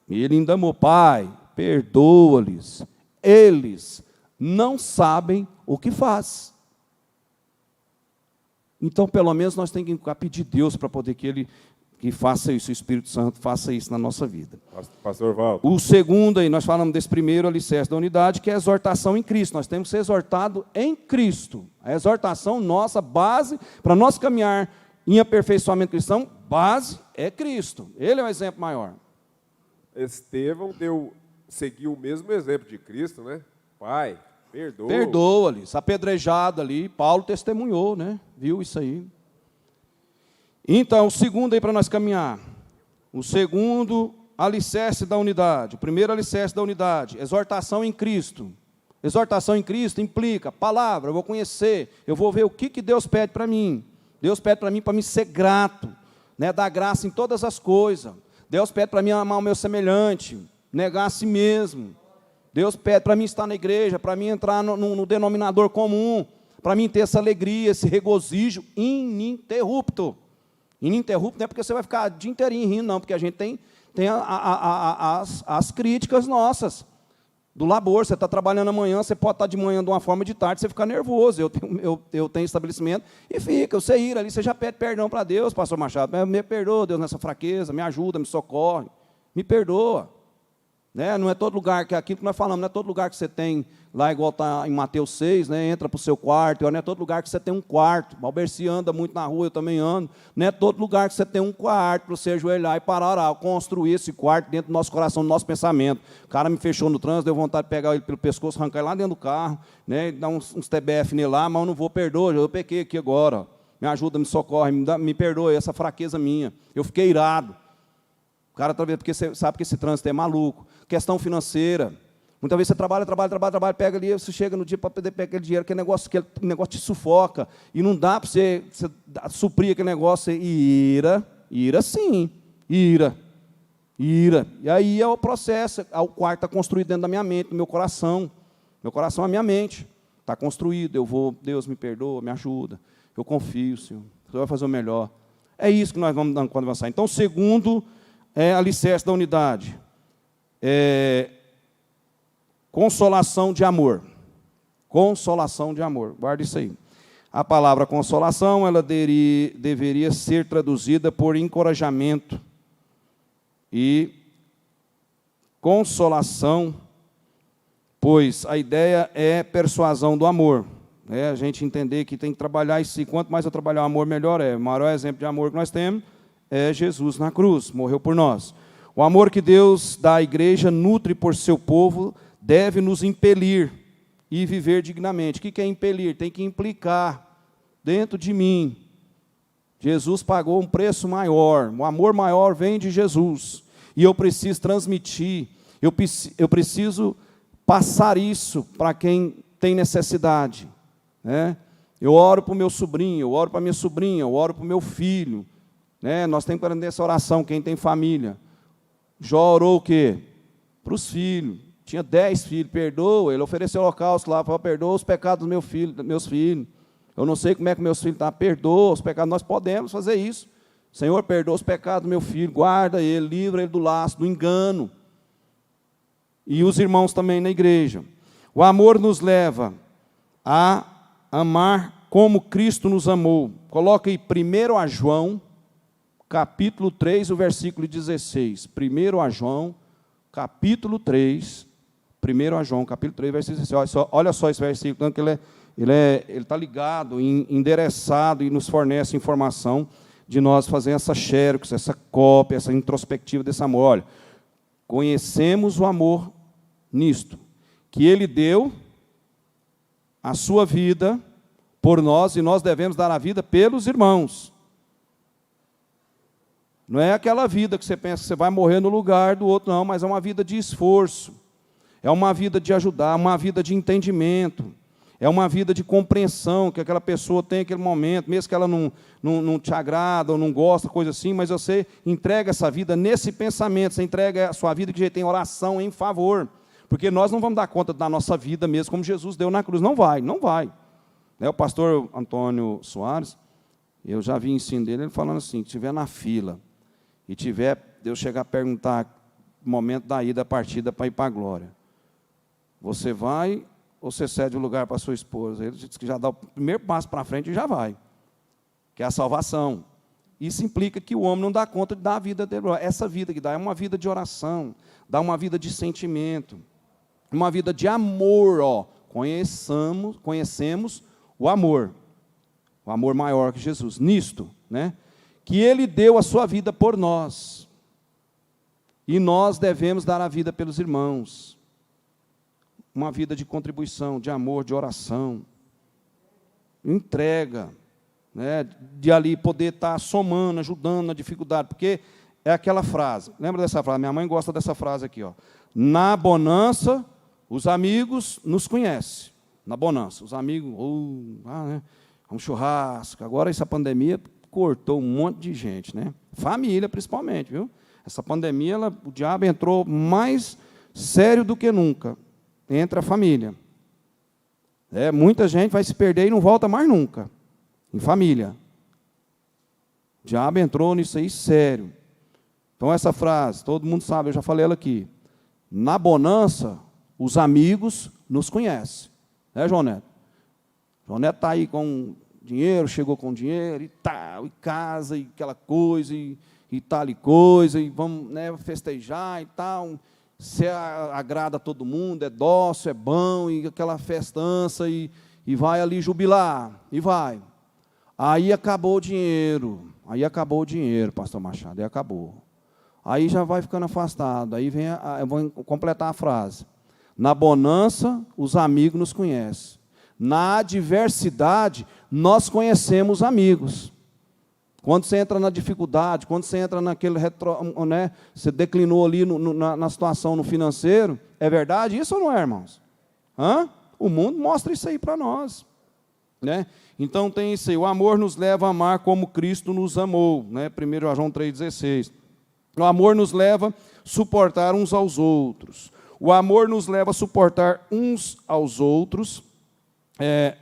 E ele ainda amou, Pai, perdoa-lhes. Eles não sabem o que faz. Então, pelo menos, nós temos que pedir a Deus para poder que faça isso, o Espírito Santo faça isso na nossa vida. Pastor Valdo. O segundo, aí, nós falamos desse primeiro alicerce da unidade, que é a exortação em Cristo. Nós temos que ser exortados em Cristo. A exortação nossa, base, para nós caminhar em aperfeiçoamento cristão, base é Cristo. Ele é o exemplo maior. Estevão seguiu o mesmo exemplo de Cristo, né? Pai, perdoa. Perdoa-lhes, apedrejado ali, Paulo testemunhou, né? Viu isso aí. Então, o segundo aí para nós caminhar. O segundo alicerce da unidade. O primeiro alicerce da unidade, exortação em Cristo. Exortação em Cristo implica palavra, eu vou conhecer, eu vou ver o que Deus pede para mim. Deus pede para mim ser grato, né? Dar graça em todas as coisas. Deus pede para mim amar o meu semelhante, negar a si mesmo. Deus pede para mim estar na igreja, para mim entrar no denominador comum, para mim ter essa alegria, esse regozijo ininterrupto. Ininterrupto não é porque você vai ficar o dia inteirinho rindo, não, porque a gente tem as críticas nossas do labor. Você está trabalhando amanhã, você pode estar de manhã de uma forma, de tarde você fica nervoso. Eu tenho estabelecimento e fica, você ir ali, você já pede perdão para Deus, pastor Machado. Me perdoa, Deus, nessa fraqueza, me ajuda, me socorre, me perdoa. Né? Não é todo lugar, que é aquilo que nós falamos, não é todo lugar que você tem, lá igual está em Mateus 6, né? Entra para o seu quarto, não é todo lugar que você tem um quarto. Balberci anda muito na rua, eu também ando. Não é todo lugar que você tem um quarto para você ajoelhar e parar, orar, construir esse quarto dentro do nosso coração, do nosso pensamento. O cara me fechou no trânsito, deu vontade de pegar ele pelo pescoço, arrancar ele lá dentro do carro, né? Dar uns TBF nele lá, mas eu não vou, perdoa, eu pequei aqui agora. Ó. Me ajuda, me socorre, me perdoa, essa fraqueza minha. Eu fiquei irado. O cara, porque você sabe que esse trânsito é maluco. Questão financeira. Muitas vezes você trabalha, pega ali, você chega no dia para poder pegar aquele dinheiro, aquele negócio te sufoca, e não dá para você suprir aquele negócio, e ira sim, ira. E aí é o processo, o quarto está construído dentro da minha mente, do meu coração. Meu coração é a minha mente, está construído, Deus me perdoa, me ajuda, eu confio, Senhor, você vai fazer o melhor. É isso que nós vamos dando quando avançar. Então, o segundo é alicerce da unidade. Consolação de amor. Consolação de amor. Guarda isso aí. A palavra consolação, ela deveria ser traduzida por encorajamento. E consolação, pois a ideia é persuasão do amor. A gente entender que tem que trabalhar isso. E quanto mais eu trabalhar o amor, melhor é. O maior exemplo de amor que nós temos é Jesus na cruz, morreu por nós. O amor que Deus dá à igreja, nutre por seu povo, deve nos impelir e viver dignamente. O que é impelir? Tem que implicar dentro de mim. Jesus pagou um preço maior, o amor maior vem de Jesus. E eu preciso transmitir, eu preciso passar isso para quem tem necessidade. Né? Eu oro para o meu sobrinho, eu oro para a minha sobrinha, eu oro para o meu filho. Né? Nós temos que aprender essa oração, quem tem família. Jó orou o quê? Para os filhos. Tinha 10 filhos, perdoa. Ele ofereceu holocausto lá, falou, perdoa os pecados dos meus filhos. Eu não sei como é que meus filhos estão, perdoa os pecados. Nós podemos fazer isso. Senhor, perdoa os pecados do meu filho, guarda ele, livra ele do laço, do engano. E os irmãos também na igreja. O amor nos leva a amar como Cristo nos amou. Coloca aí 1 João, capítulo 3, o versículo 16. 1 João, capítulo 3, 1 João, capítulo 3, versículo 16. Olha só esse versículo, que ele está ligado, endereçado e nos fornece informação de nós fazer essa xerox, essa cópia, essa introspectiva desse amor. Olha, conhecemos o amor nisto, que Ele deu a sua vida por nós e nós devemos dar a vida pelos irmãos. Não é aquela vida que você pensa que você vai morrer no lugar do outro, não, mas é uma vida de esforço, é uma vida de ajudar, uma vida de entendimento, é uma vida de compreensão que aquela pessoa tem naquele momento, mesmo que ela não te agrada ou não gosta, coisa assim, mas você entrega essa vida nesse pensamento, você entrega a sua vida que já tem oração em favor, porque nós não vamos dar conta da nossa vida mesmo, como Jesus deu na cruz, não vai. O pastor Antônio Soares, Eu já vi ensino dele, ele falando assim, que estiver na fila, e tiver, Deus chegar a perguntar, no momento da ida, da partida, para ir para a glória, você vai ou você cede o lugar para sua esposa? Ele diz que já dá o primeiro passo para frente e já vai, que é a salvação. Isso implica que o homem não dá conta de dar a vida dele. Essa vida que dá é uma vida de oração, dá uma vida de sentimento, uma vida de amor. Conhecemos o amor maior que Jesus. Nisto, né, que Ele deu a sua vida por nós, e nós devemos dar a vida pelos irmãos. Uma vida de contribuição, de amor, de oração, entrega, né, de ali poder estar somando, ajudando na dificuldade, porque é aquela frase, lembra dessa frase? Minha mãe gosta dessa frase aqui, ó. Na bonança, os amigos nos conhecem. Na bonança, os amigos, né, um churrasco. Agora essa pandemia cortou um monte de gente, né? Família principalmente, viu? Essa pandemia, o diabo entrou mais sério do que nunca entre a família. Muita gente vai se perder e não volta mais nunca, em família. O diabo entrou nisso aí sério. Então essa frase, todo mundo sabe, eu já falei ela aqui. Na bonança, os amigos nos conhecem. João Neto? João Neto está aí com dinheiro, chegou com dinheiro, e tal, e casa, e aquela coisa, e tal e coisa, e vamos, né, festejar e tal. Você agrada todo mundo, é dócil, é bom, e aquela festança, e vai ali jubilar, e vai. Aí acabou o dinheiro, pastor Machado, aí acabou. Aí já vai ficando afastado, aí vem, eu vou completar a frase. Na bonança, os amigos nos conhecem. Na adversidade, nós conhecemos amigos. Quando você entra na dificuldade, quando você entra naquele né, você declinou ali na situação no financeiro, é verdade isso ou não é, irmãos? O mundo mostra isso aí para nós, né? Então tem isso aí, o amor nos leva a amar como Cristo nos amou, né? 1 João 3,16. O amor nos leva a suportar uns aos outros. O amor nos leva a suportar uns aos outros.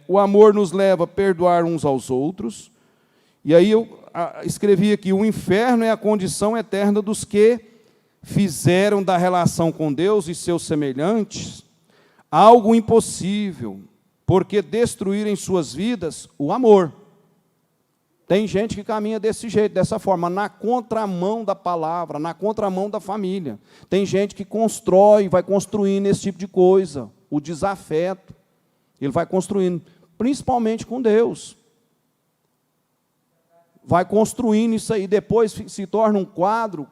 O amor nos leva a perdoar uns aos outros. E aí eu escrevi aqui, o inferno é a condição eterna dos que fizeram da relação com Deus e seus semelhantes algo impossível, porque destruíram em suas vidas o amor. Tem gente que caminha desse jeito, dessa forma, na contramão da palavra, na contramão da família. Tem gente que constrói, vai construindo esse tipo de coisa, o desafeto. Ele vai construindo, principalmente com Deus. Vai construindo isso aí, depois se torna um quadro,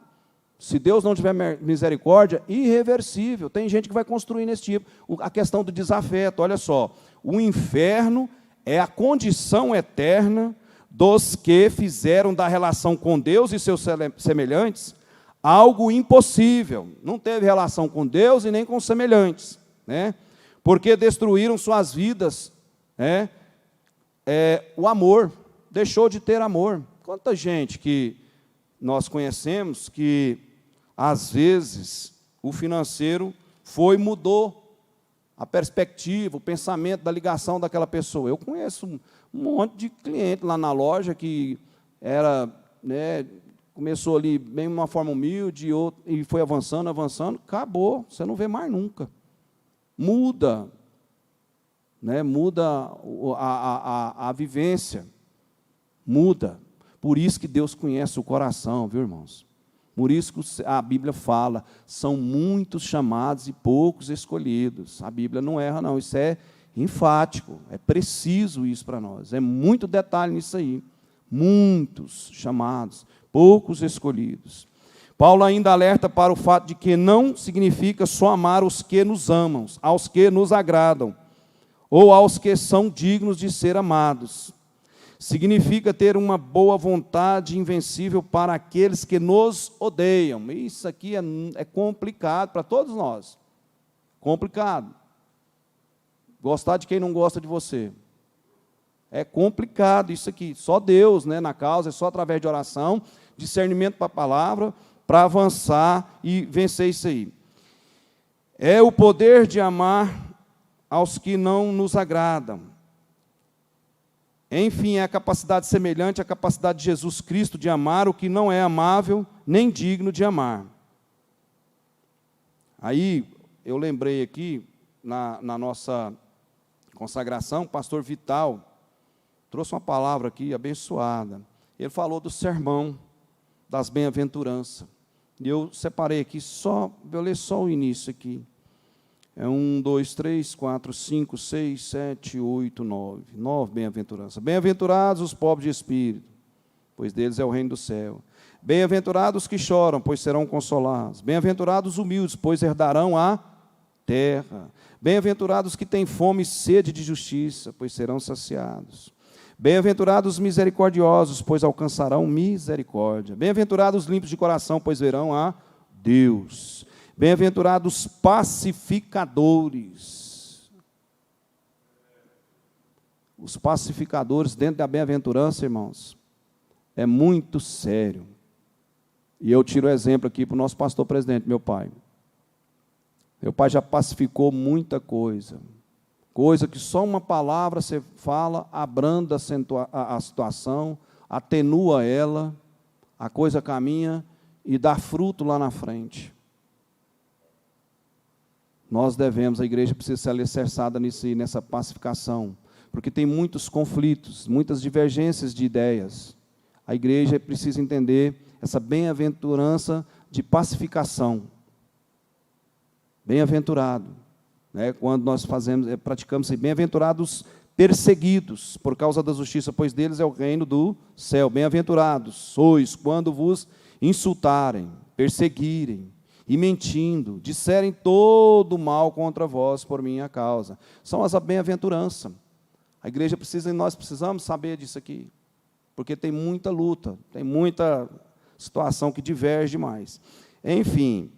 se Deus não tiver misericórdia, irreversível. Tem gente que vai construindo esse tipo. A questão do desafeto, olha só. O inferno é a condição eterna dos que fizeram da relação com Deus e seus semelhantes algo impossível. Não teve relação com Deus e nem com os semelhantes, né? Porque destruíram suas vidas, né? O amor, deixou de ter amor. Quanta gente que nós conhecemos que, às vezes, o financeiro mudou a perspectiva, o pensamento da ligação daquela pessoa. Eu conheço um monte de cliente lá na loja que era, né, começou ali bem de uma forma humilde e foi avançando, acabou, você não vê mais nunca. Muda, né, muda a vivência, muda. Por isso que Deus conhece o coração, viu, irmãos? Por isso que a Bíblia fala, são muitos chamados e poucos escolhidos. A Bíblia não erra, não. Isso é enfático, é preciso isso para nós. É muito detalhe nisso aí. Muitos chamados, poucos escolhidos. Paulo ainda alerta para o fato de que não significa só amar os que nos amam, aos que nos agradam, ou aos que são dignos de ser amados. Significa ter uma boa vontade invencível para aqueles que nos odeiam. Isso aqui é complicado para todos nós. Complicado. Gostar de quem não gosta de você. É complicado isso aqui. Só Deus, né, na causa, é só através de oração, discernimento para a palavra, para avançar e vencer isso aí. É o poder de amar aos que não nos agradam. Enfim, é a capacidade semelhante à capacidade de Jesus Cristo de amar o que não é amável, nem digno de amar. Aí, eu lembrei aqui, na nossa consagração, o pastor Vital trouxe uma palavra aqui abençoada. Ele falou do sermão das bem-aventuranças. E eu separei aqui vou ler só o início aqui. É 1, 2, 3, 4, 5, 6, 7, 8, 9. 9 bem-aventuranças. Bem-aventurados os pobres de espírito, pois deles é o reino do céu. Bem-aventurados os que choram, pois serão consolados. Bem-aventurados os humildes, pois herdarão a terra. Bem-aventurados os que têm fome e sede de justiça, pois serão saciados. Bem-aventurados os misericordiosos, pois alcançarão misericórdia. Bem-aventurados os limpos de coração, pois verão a Deus. Bem-aventurados os pacificadores. Os pacificadores dentro da bem-aventurança, irmãos, é muito sério. E eu tiro o exemplo aqui para o nosso pastor presidente, meu pai. Meu pai já pacificou muita coisa. Coisa que só uma palavra você fala, abranda a situação, atenua ela, a coisa caminha e dá fruto lá na frente. Nós devemos, a igreja precisa ser alicerçada nessa pacificação, porque tem muitos conflitos, muitas divergências de ideias. A igreja precisa entender essa bem-aventurança de pacificação. Bem-aventurado, né? Quando nós praticamos assim, bem-aventurados perseguidos por causa da justiça, pois deles é o reino do céu. Bem-aventurados sois quando vos insultarem, perseguirem, e mentindo, disserem todo mal contra vós por minha causa. São as bem-aventuranças. A igreja precisa, e nós precisamos saber disso aqui, porque tem muita luta, tem muita situação que diverge demais. Enfim,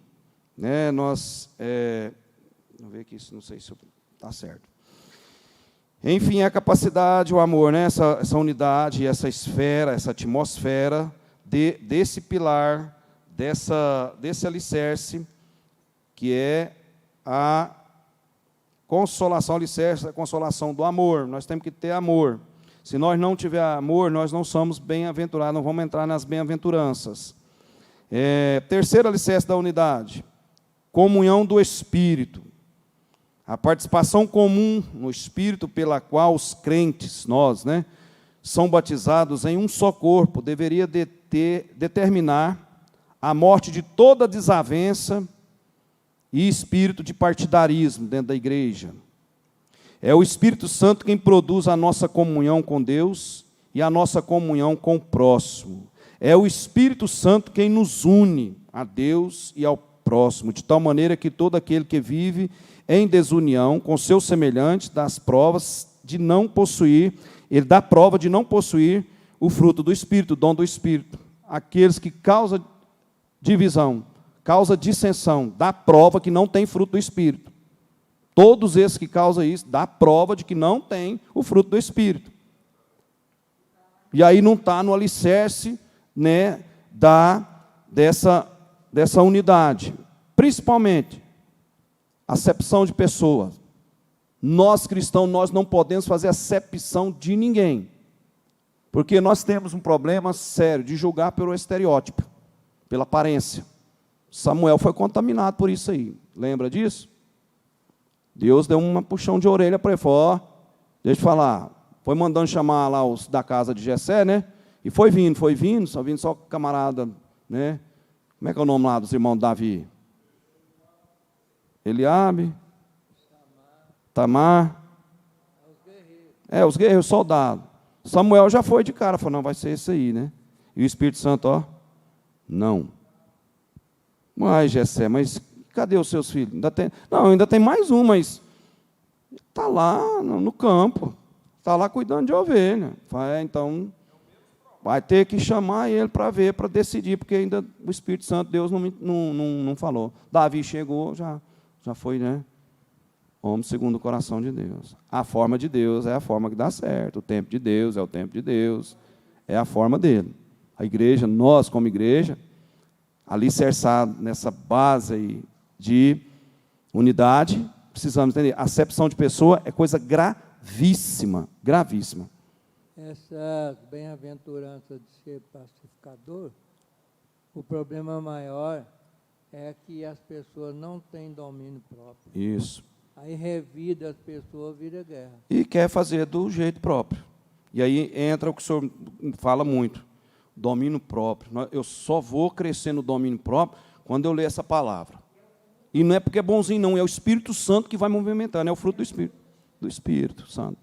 né, vamos ver aqui, não sei se está certo. Enfim, a capacidade, o amor, né, essa unidade, essa esfera, essa atmosfera desse pilar, desse alicerce, que é a consolação, alicerce, a consolação do amor. Nós temos que ter amor. Se nós não tiver amor, nós não somos bem-aventurados, não vamos entrar nas bem-aventuranças. Terceiro alicerce da unidade, comunhão do Espírito. A participação comum no Espírito pela qual os crentes, nós, né, são batizados em um só corpo, deveria determinar a morte de toda desavença e espírito de partidarismo dentro da igreja. É o Espírito Santo quem produz a nossa comunhão com Deus e a nossa comunhão com o próximo. É o Espírito Santo quem nos une a Deus e ao próximo, de tal maneira que todo aquele que vive em desunião com seus semelhantes dá prova de não possuir o fruto do Espírito, o dom do Espírito. Aqueles que causam divisão, causa dissensão, dá prova que não tem fruto do Espírito. Todos esses que causam isso, dá prova de que não tem o fruto do Espírito. E aí não está no alicerce, né, dessa unidade. Principalmente, acepção de pessoas. Nós cristãos, nós não podemos fazer acepção de ninguém. Porque nós temos um problema sério de julgar pelo estereótipo, pela aparência. Samuel foi contaminado por isso aí. Lembra disso? Deus deu uma puxão de orelha para ele. Falou, deixa eu falar. Foi mandando chamar lá os da casa de Jessé, né? E foi vindo só camarada, né? Como é que é o nome lá dos irmãos de Davi? Eliabe, Tamar. Os guerreiros, soldados. Samuel já foi de cara, falou, não, vai ser esse aí, né? E o Espírito Santo, não. Mas, Jessé, mas cadê os seus filhos? Ainda tem mais um, mas está lá no campo, está lá cuidando de ovelha. Então, vai ter que chamar ele para ver, para decidir, porque ainda o Espírito Santo, Deus não falou. Davi chegou, já foi, né? Homem segundo o coração de Deus. A forma de Deus é a forma que dá certo. O tempo de Deus é o tempo de Deus. É a forma dele. A igreja, nós como igreja, alicerçado nessa base aí de unidade, precisamos entender. Acepção de pessoa é coisa gravíssima, gravíssima. essa bem-aventurança de ser pacificador, o problema maior é que as pessoas não têm domínio próprio. Isso. Aí revida as pessoas, vira guerra. E quer fazer do jeito próprio. E aí entra o que o senhor fala muito, domínio próprio. Eu só vou crescer no domínio próprio quando eu ler essa palavra. E não é porque é bonzinho, não, é o Espírito Santo que vai movimentando, é o fruto do Espírito Santo.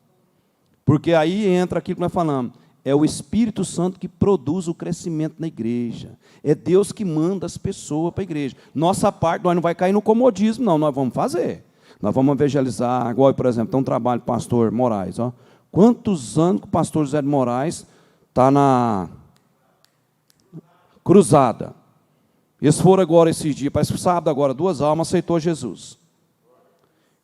Porque aí entra aquilo que nós falamos, é o Espírito Santo que produz o crescimento na igreja. É Deus que manda as pessoas para a igreja. Nossa parte, nós não vai cair no comodismo, não, nós vamos fazer. Nós vamos evangelizar, agora, por exemplo, tem um trabalho do pastor Moraes. Ó. Quantos anos que o pastor José de Moraes está na cruzada? Eles foram agora esses dias, parece que sábado agora, 2 almas aceitou Jesus.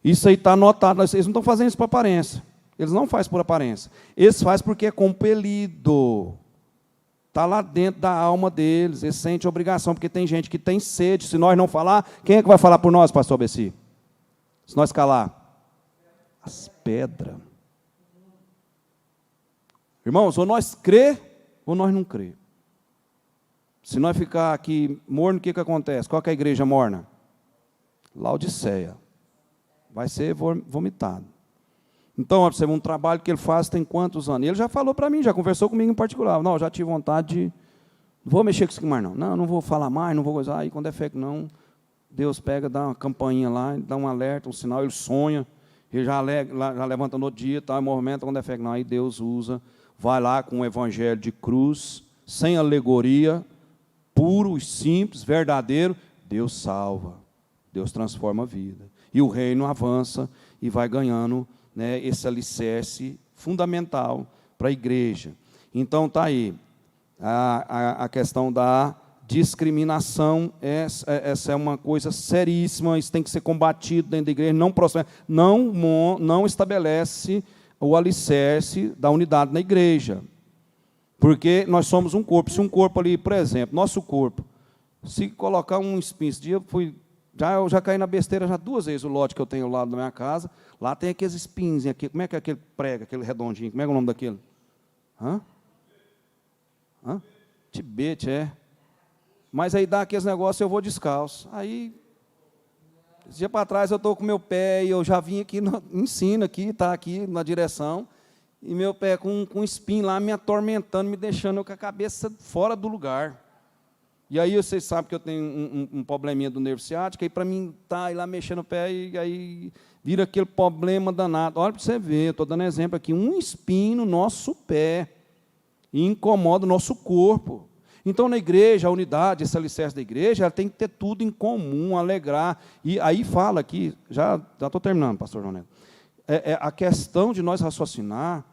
Isso aí está anotado, eles não estão fazendo isso por aparência. Eles não fazem por aparência. Eles fazem porque é compelido. Está lá dentro da alma deles. Eles sentem obrigação, porque tem gente que tem sede. Se nós não falar, quem é que vai falar por nós, pastor Bessi? Se nós calar? As pedras. Irmãos, ou nós crê, ou nós não crê. Se nós ficar aqui morno, o que acontece? Qual que é a igreja morna? Laodiceia. Vai ser vomitado. Então, você vê um trabalho que ele faz tem quantos anos? Ele já falou para mim, já conversou comigo em particular. Não, já tive vontade de... Não vou mexer com isso mais, não. Não vou falar mais, não vou coisar. Aí, quando é fé que não, Deus pega, dá uma campainha lá, dá um alerta, um sinal, ele sonha, ele já levanta no dia, tá, movimenta, quando é fé que não. Aí Deus usa, vai lá com o evangelho de cruz, sem alegoria, puro e simples, verdadeiro, Deus salva, Deus transforma a vida. E o reino avança e vai ganhando, né, esse alicerce fundamental para a igreja. Então, está aí a questão da discriminação, essa é uma coisa seríssima, isso tem que ser combatido dentro da igreja, não estabelece o alicerce da unidade na igreja. Porque nós somos um corpo. Se um corpo ali, por exemplo, nosso corpo, se colocar um espinho, esse dia eu já caí na besteira já 2 vezes, o lote que eu tenho ao lado da minha casa, lá tem aqueles espinhos aqui. Como é que é aquele prego, aquele redondinho? Como é que é o nome daquele? Tibete, é. Mas aí dá aqueles negócios, eu vou descalço. Aí, esse dia para trás eu estou com meu pé, e eu já vim aqui, ensino aqui, está aqui na direção, e meu pé com um espinho lá me atormentando, me deixando com a cabeça fora do lugar. E aí vocês sabem que eu tenho um probleminha do nervo ciático, aí para mim tá aí lá mexendo o pé, e aí vira aquele problema danado. Olha para você ver, eu estou dando exemplo aqui, um espinho no nosso pé, e incomoda o nosso corpo. Então, na igreja, a unidade, esse alicerce da igreja, ela tem que ter tudo em comum, alegrar. E aí fala aqui, já estou terminando, pastor João Neto, a questão de nós raciocinar,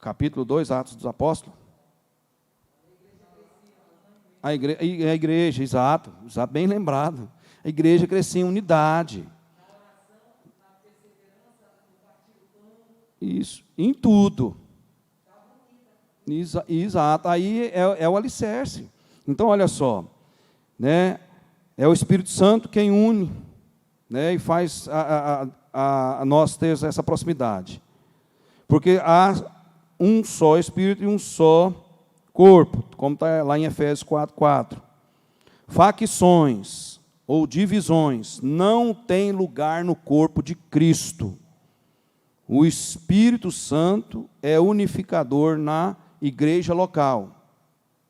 capítulo 2, Atos dos Apóstolos, a igreja, exato, bem lembrado, a igreja crescia em unidade. Isso, em tudo. Exato, aí é o alicerce. Então, olha só, né, é o Espírito Santo quem une, né, e faz a nós ter essa proximidade. Porque há um só Espírito e um só corpo, como está lá em Efésios 4:4. Facções ou divisões não têm lugar no corpo de Cristo. O Espírito Santo é unificador na igreja local.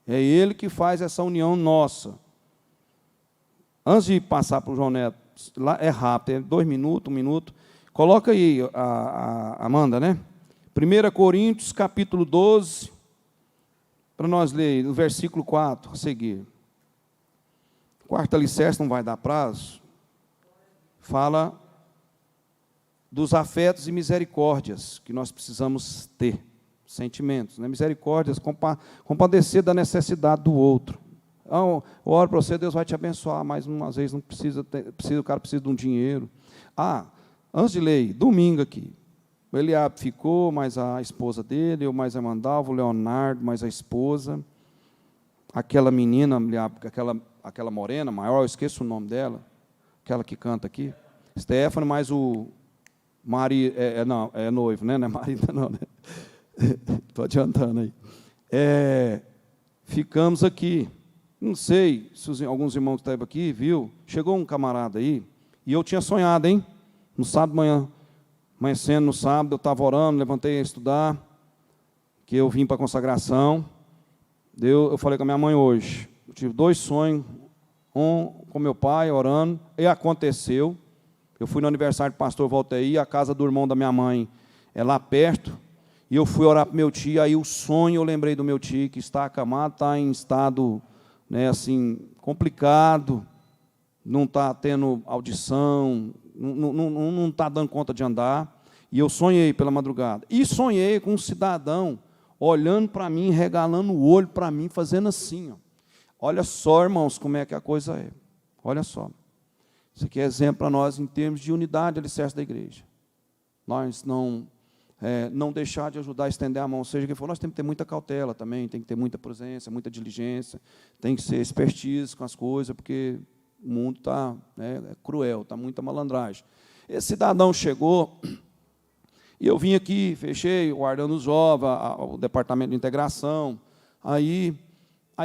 É Ele que faz essa união nossa. Antes de passar para o João Neto, lá é rápido, é 2 minutos, 1 minuto. Coloca aí, a Amanda, né? 1 Coríntios, capítulo 12, para nós ler, no versículo 4, a seguir. Quarto alicerce, não vai dar prazo. Fala dos afetos e misericórdias que nós precisamos ter. Sentimentos, né? Misericórdias, compadecer da necessidade do outro. Então, eu oro para você, Deus vai te abençoar, mas às vezes não o cara precisa de um dinheiro. Antes de ler, domingo aqui, o Eliabe ficou, mais a esposa dele, eu mais a Mandalva, o Leonardo, mais a esposa, aquela menina, aquela morena maior, eu esqueço o nome dela, aquela que canta aqui, Stefano, mais o marido, não, é noivo, né? Não é marido, não, né? Estou adiantando aí. Ficamos aqui. Não sei se alguns irmãos que estavam aqui, viu? Chegou um camarada aí, e eu tinha sonhado, hein? No sábado de manhã, amanhecendo no sábado, eu estava orando, levantei a estudar, que eu vim para a consagração. Eu falei com a minha mãe hoje. Eu tive 2 sonhos, um com meu pai, orando, e aconteceu. Eu fui no aniversário do pastor Voltaí, a casa do irmão da minha mãe é lá perto, e eu fui orar para o meu tio, aí o sonho, eu lembrei do meu tio, que está acamado, está em estado, né, assim, complicado, não está tendo audição, não está dando conta de andar, e eu sonhei pela madrugada. E sonhei com um cidadão olhando para mim, regalando o olho para mim, fazendo assim, ó. Olha só, irmãos, como é que a coisa é. Olha só. Isso aqui é exemplo para nós em termos de unidade e alicerce da igreja. Nós não deixar de ajudar a estender a mão, seja quem for, nós temos que ter muita cautela também, tem que ter muita presença, muita diligência, tem que ser expertise com as coisas, porque o mundo está cruel, está muita malandragem. Esse cidadão chegou, e eu vim aqui, fechei, guardando os jovens, o departamento de integração, aí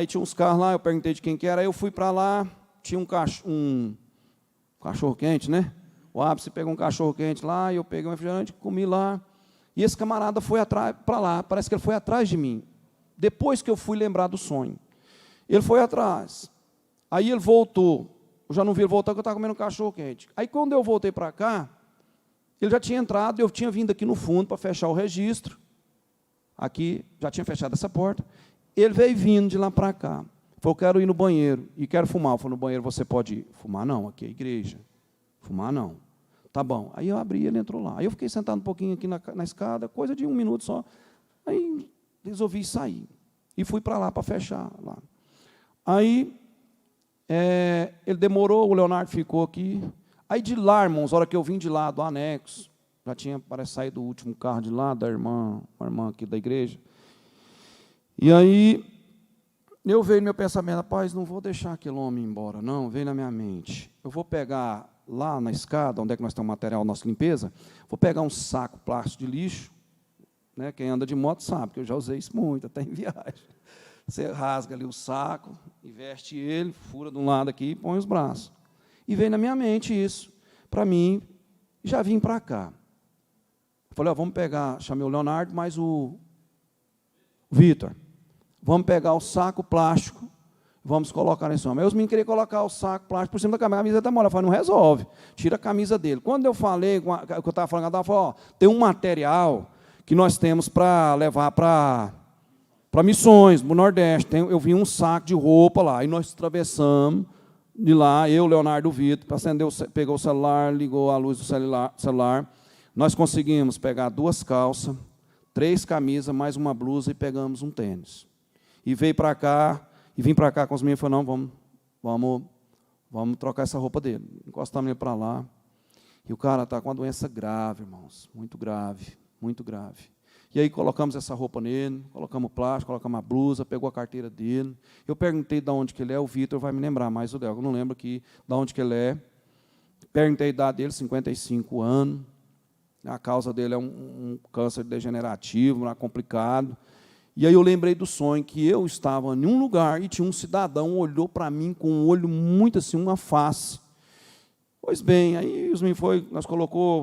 tinha uns carros lá, eu perguntei de quem que era, aí eu fui para lá, tinha um cachorro-quente, né? O ápice pegou um cachorro-quente lá, e eu peguei um refrigerante, comi lá, e esse camarada foi para lá, parece que ele foi atrás de mim, depois que eu fui lembrar do sonho. Ele foi atrás, aí ele voltou, eu já não vi ele voltar, porque eu estava comendo um cachorro-quente. Aí, quando eu voltei para cá, ele já tinha entrado, eu tinha vindo aqui no fundo para fechar o registro, aqui, já tinha fechado essa porta, ele veio vindo de lá para cá, falou, quero ir no banheiro, e quero fumar. Eu falei, no banheiro você pode ir? Fumar não, aqui é a igreja. Fumar não. Tá bom. Aí eu abri, ele entrou lá. Aí eu fiquei sentado um pouquinho aqui na escada, coisa de 1 minuto só. Aí resolvi sair. E fui para lá, para fechar lá. Aí, ele demorou, o Leonardo ficou aqui. Aí de lá, irmãos, a hora que eu vim de lá, do anexo, já tinha, parece, saído o último carro de lá, da irmã, uma irmã aqui da igreja. E aí, eu veio no meu pensamento, rapaz, não vou deixar aquele homem ir embora, não, veio na minha mente. Eu vou pegar lá na escada, onde é que nós temos material da nossa limpeza, vou pegar um saco plástico de lixo, né, quem anda de moto sabe, que eu já usei isso muito, até em viagem. Você rasga ali o saco, e veste ele, fura de um lado aqui e põe os braços. E veio na minha mente isso, para mim, já vim para cá. Falei, vamos pegar, chamei o Leonardo, mais o Vitor. Vamos pegar o saco plástico, vamos colocar nesse homem. Aí os meninos queriam colocar o saco plástico por cima da camisa da mulher. Eu falei, não resolve, tira a camisa dele. Quando eu falei, o que eu estava falando, ela falou, tem um material que nós temos para levar para missões, no Nordeste. Eu vi um saco de roupa lá, e nós atravessamos de lá, eu, Leonardo, Vitor, para acender, pegou o celular, ligou a luz do celular. Nós conseguimos pegar 2 calças, 3 camisas, mais uma blusa, e pegamos um tênis. E veio para cá, e vim para cá com os meninos e falei, não, vamos trocar essa roupa dele. Encostamos ele para lá. E o cara está com uma doença grave, irmãos, muito grave, muito grave. E aí colocamos essa roupa nele, colocamos plástico, colocamos a blusa, pegou a carteira dele. Eu perguntei de onde que ele é, o Vitor vai me lembrar mais o Del, eu não lembro aqui de onde que ele é. Perguntei a idade dele, 55 anos. A causa dele é um câncer degenerativo, complicado. E aí eu lembrei do sonho, que eu estava em um lugar e tinha um cidadão, olhou para mim com um olho muito assim, uma face. Pois bem, aí os meninos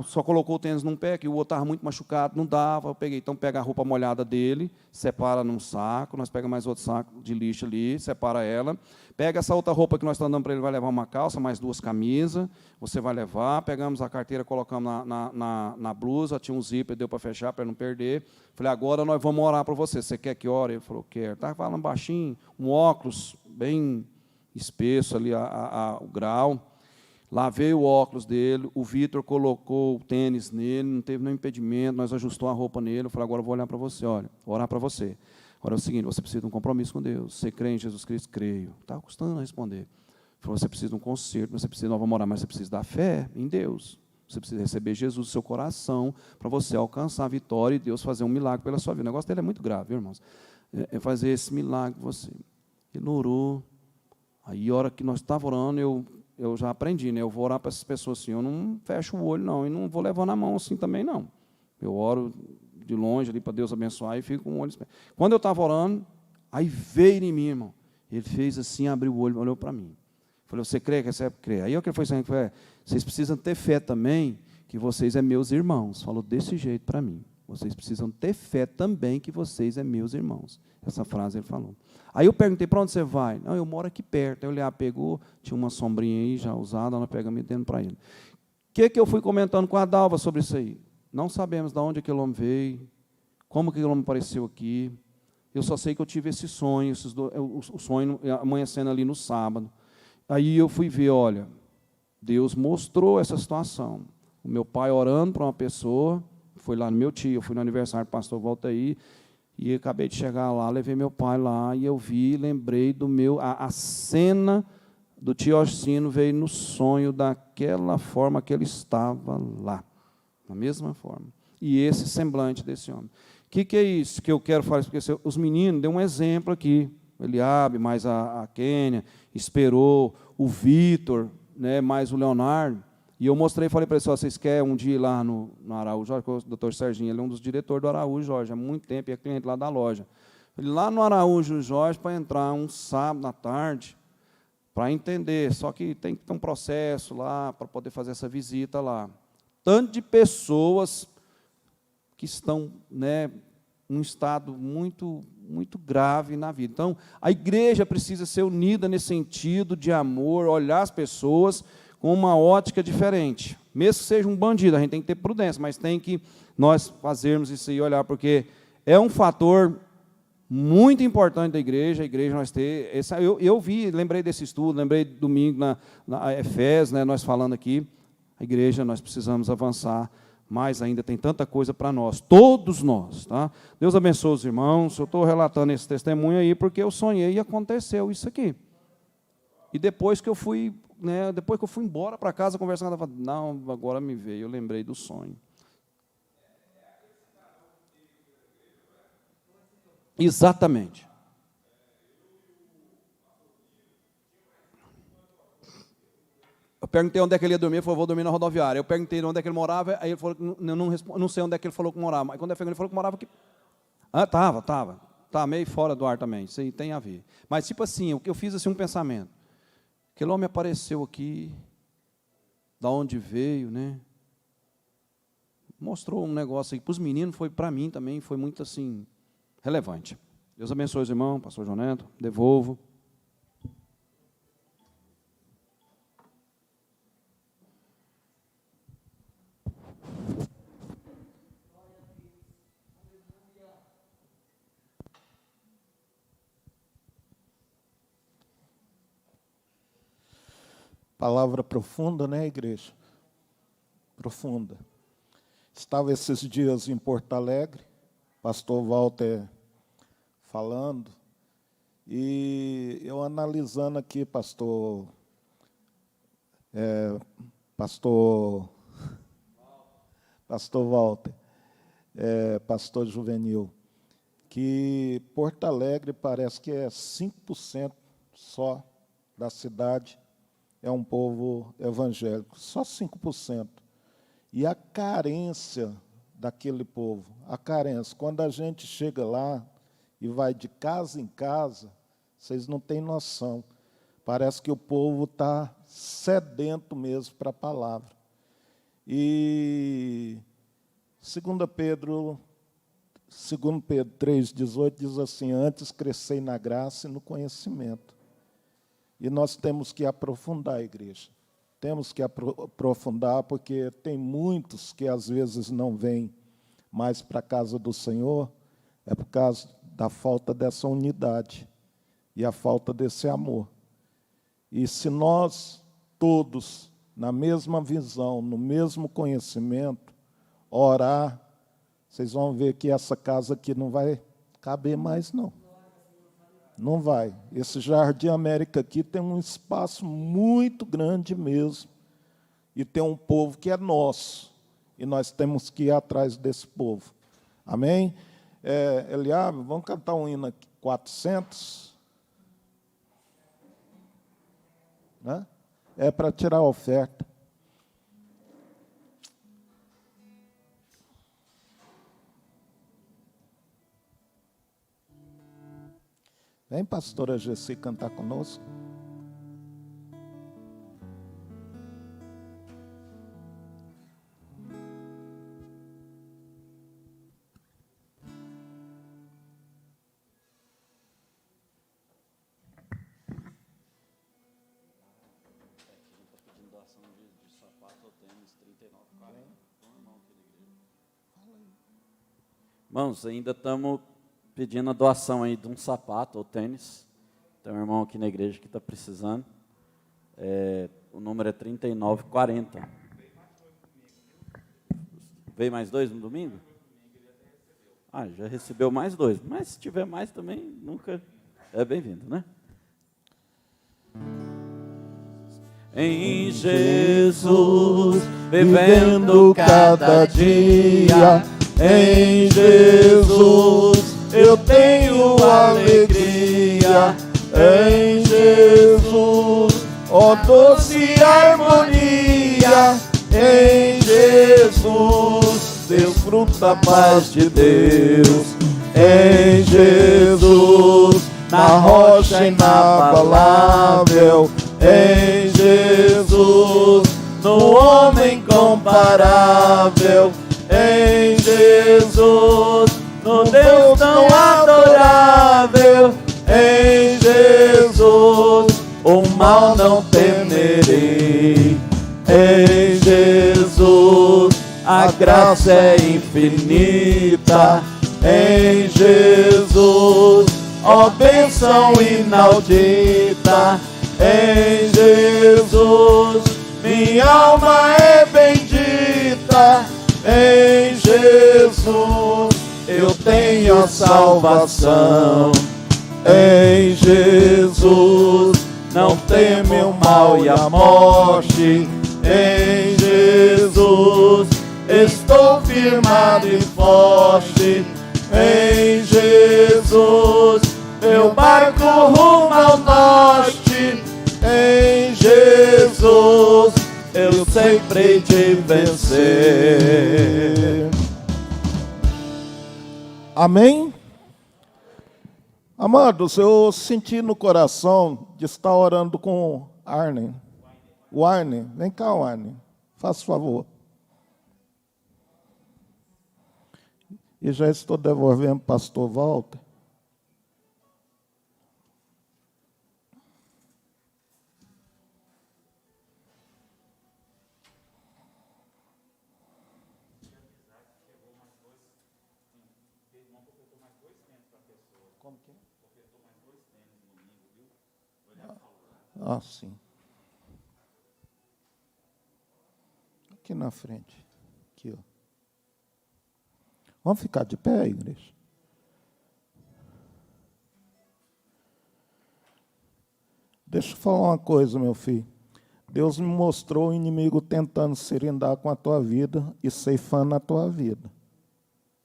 só colocou o tênis num pé, que o outro estava muito machucado, não dava. Eu peguei, então pega a roupa molhada dele, separa num saco, nós pegamos mais outro saco de lixo ali, separa ela. Pega essa outra roupa que nós estamos dando para ele, vai levar uma calça, mais 2 camisas, você vai levar. Pegamos a carteira, colocamos na blusa, tinha um zíper, deu para fechar, para não perder. Falei, agora nós vamos orar para você. Você quer que ore? Ele falou, quero. Estava falando baixinho, um óculos bem espesso ali, o grau. Lavei o óculos dele, o Vitor colocou o tênis nele, não teve nenhum impedimento, nós ajustamos a roupa nele. Eu falei, agora eu vou olhar para você, olha, vou orar para você. Agora é o seguinte, você precisa de um compromisso com Deus. Você crê em Jesus Cristo? Creio. Estava custando a responder. Ele falou, você precisa de um conserto, você precisa de nova moral, mas você precisa da fé em Deus. Você precisa receber Jesus no seu coração para você alcançar a vitória e Deus fazer um milagre pela sua vida. O negócio dele é muito grave, viu, irmãos? É fazer esse milagre com você. Ele orou. Aí, a hora que nós estávamos orando, eu eu já aprendi, né? Eu vou orar para essas pessoas assim, eu não fecho o olho, não, e não vou levando a mão assim também, não. Eu oro de longe ali para Deus abençoar e fico com o olho esperto. Quando eu estava orando, aí veio em mim, irmão. Ele fez assim, abriu o olho, olhou para mim. Falei, você crê que você crê? Aí eu que foi assim, vocês precisam ter fé também, que vocês é meus irmãos. Falou desse jeito para mim. Vocês precisam ter fé também, que vocês é meus irmãos. Essa frase ele falou. Aí eu perguntei, para onde você vai? Não, eu moro aqui perto. Aí eu pegou, tinha uma sombrinha aí já usada, ela pega me dentro para ele. O que eu fui comentando com a Dalva sobre isso aí? Não sabemos de onde aquele homem veio, como aquele homem apareceu aqui. Eu só sei que eu tive esse sonho, o sonho amanhecendo ali no sábado. Aí eu fui ver, olha, Deus mostrou essa situação. O meu pai orando para uma pessoa, foi lá no meu tio, eu fui no aniversário do pastor Valtaí, e acabei de chegar lá, levei meu pai lá, e eu vi, lembrei do a cena do tio Orsino veio no sonho daquela forma que ele estava lá, da mesma forma. E esse semblante desse homem. O que é isso que eu quero falar? Porque os meninos, deu um exemplo aqui, Eliabe, mais a Kênia, esperou, o Vitor, né, mais o Leonardo, e eu mostrei, falei para eles, vocês querem um dia ir lá no Araújo Jorge, o doutor Serginho, ele é um dos diretores do Araújo Jorge, há muito tempo, e é cliente lá da loja. Falei, lá no Araújo Jorge, para entrar um sábado à tarde, para entender, só que tem que ter um processo lá, para poder fazer essa visita lá. Tanto de pessoas que estão, né, num estado muito, muito grave na vida. Então, a igreja precisa ser unida nesse sentido de amor, olhar as pessoas com uma ótica diferente. Mesmo que seja um bandido, a gente tem que ter prudência, mas tem que nós fazermos isso aí, olhar, porque é um fator muito importante da igreja, a igreja nós ter... Eu vi, lembrei desse estudo, lembrei domingo na Efésios, né, nós falando aqui, a igreja nós precisamos avançar, mas ainda tem tanta coisa para nós, todos nós. Tá? Deus abençoe os irmãos, eu estou relatando esse testemunho aí, porque eu sonhei e aconteceu isso aqui. E depois que eu fui, né, depois que eu fui embora para casa, conversando, eu falei, não, agora me veio, eu lembrei do sonho. Exatamente. Eu perguntei onde é que ele ia dormir, ele falou, vou dormir na rodoviária. Eu perguntei onde é que ele morava, aí ele falou, não sei onde é que ele falou que morava. Mas quando ele falou que morava aqui... Ah, estava meio fora do ar também, isso aí tem a ver. Mas, tipo assim, o que eu fiz assim, um pensamento. Aquele homem apareceu aqui, da onde veio, né? Mostrou um negócio aí, para os meninos, foi para mim também, foi muito assim, relevante. Deus abençoe os irmãos, pastor João Neto, devolvo. Palavra profunda, né, igreja? Profunda. Estava esses dias em Porto Alegre, pastor Walter falando, e eu analisando aqui, pastor Walter, pastor Juvenil, que Porto Alegre parece que é 5% só da cidade, é um povo evangélico, só 5%. E a carência daquele povo, a carência, quando a gente chega lá e vai de casa em casa, vocês não têm noção, parece que o povo está sedento mesmo para a palavra. E 2 Pedro 3,18 diz assim, antes crescei na graça e no conhecimento. E nós temos que aprofundar a igreja. Temos que aprofundar, porque tem muitos que às vezes não vêm mais para a casa do Senhor, é por causa da falta dessa unidade e a falta desse amor. E se nós todos, na mesma visão, no mesmo conhecimento, orar, vocês vão ver que essa casa aqui não vai caber mais, não. Não vai. Esse Jardim América aqui tem um espaço muito grande mesmo. E tem um povo que é nosso. E nós temos que ir atrás desse povo. Amém? Eliabe, vamos cantar um hino aqui, 400. Né? é para tirar a oferta. Vem, pastora Gessi, cantar conosco. Irmãos, ainda estamos pedindo a doação aí de um sapato ou tênis. Tem um irmão aqui na igreja que está precisando. O número é 3940. Veio mais 2 no domingo? Ah, já recebeu mais 2. Mas se tiver mais também, nunca é bem-vindo, né? Em Jesus, vivendo cada dia. Em Jesus eu tenho alegria. Em Jesus, ó doce harmonia. Em Jesus, desfruta a paz de Deus. Em Jesus, na rocha inabalável. Em Jesus, no homem comparável. Em Jesus, no Deus tão adorável. Em Jesus, o mal não temerei. Em Jesus, a graça é infinita. Em Jesus, ó bênção inaudita. Em Jesus, minha alma é bendita. Em Jesus eu tenho a salvação. Em Jesus não teme o mal e a morte. Em Jesus estou firmado e forte. Em Jesus meu barco rumo ao norte. Em Jesus eu sempre hei de vencer. Amém? Amados, eu senti no coração de estar orando com Arne. O Arne, vem cá, Arne, faça favor. E já estou devolvendo para o pastor Walter. Ah, sim. Aqui na frente. Aqui, ó. Vamos ficar de pé, igreja? Deixa eu falar uma coisa, meu filho. Deus me mostrou o inimigo tentando serindar com a tua vida e ceifando a tua vida.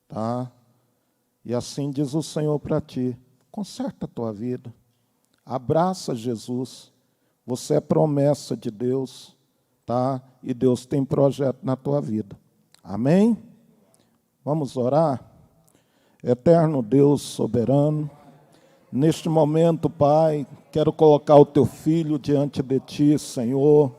Tá? E assim diz o Senhor para ti. Conserta a tua vida. Abraça Jesus. Você é promessa de Deus, tá? E Deus tem projeto na tua vida. Amém? Vamos orar? Eterno Deus soberano, neste momento, Pai, quero colocar o teu filho diante de ti, Senhor.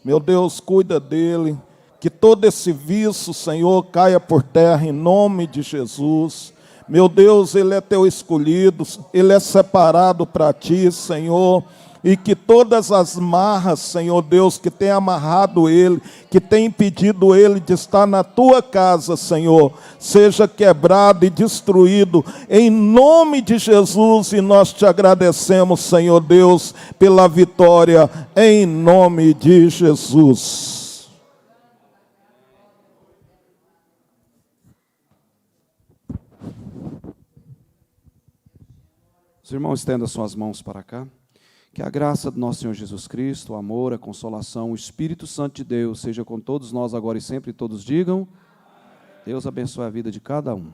Meu Deus, cuida dele, que todo esse vício, Senhor, caia por terra em nome de Jesus. Meu Deus, ele é teu escolhido, ele é separado para ti, Senhor. E que todas as marras, Senhor Deus, que tem amarrado ele, que tem impedido ele de estar na tua casa, Senhor, seja quebrado e destruído, em nome de Jesus, e nós te agradecemos, Senhor Deus, pela vitória, em nome de Jesus. Os irmãos estendam suas mãos para cá. Que a graça do nosso Senhor Jesus Cristo, o amor, a consolação, o Espírito Santo de Deus seja com todos nós agora e sempre, e todos digam: Deus abençoe a vida de cada um.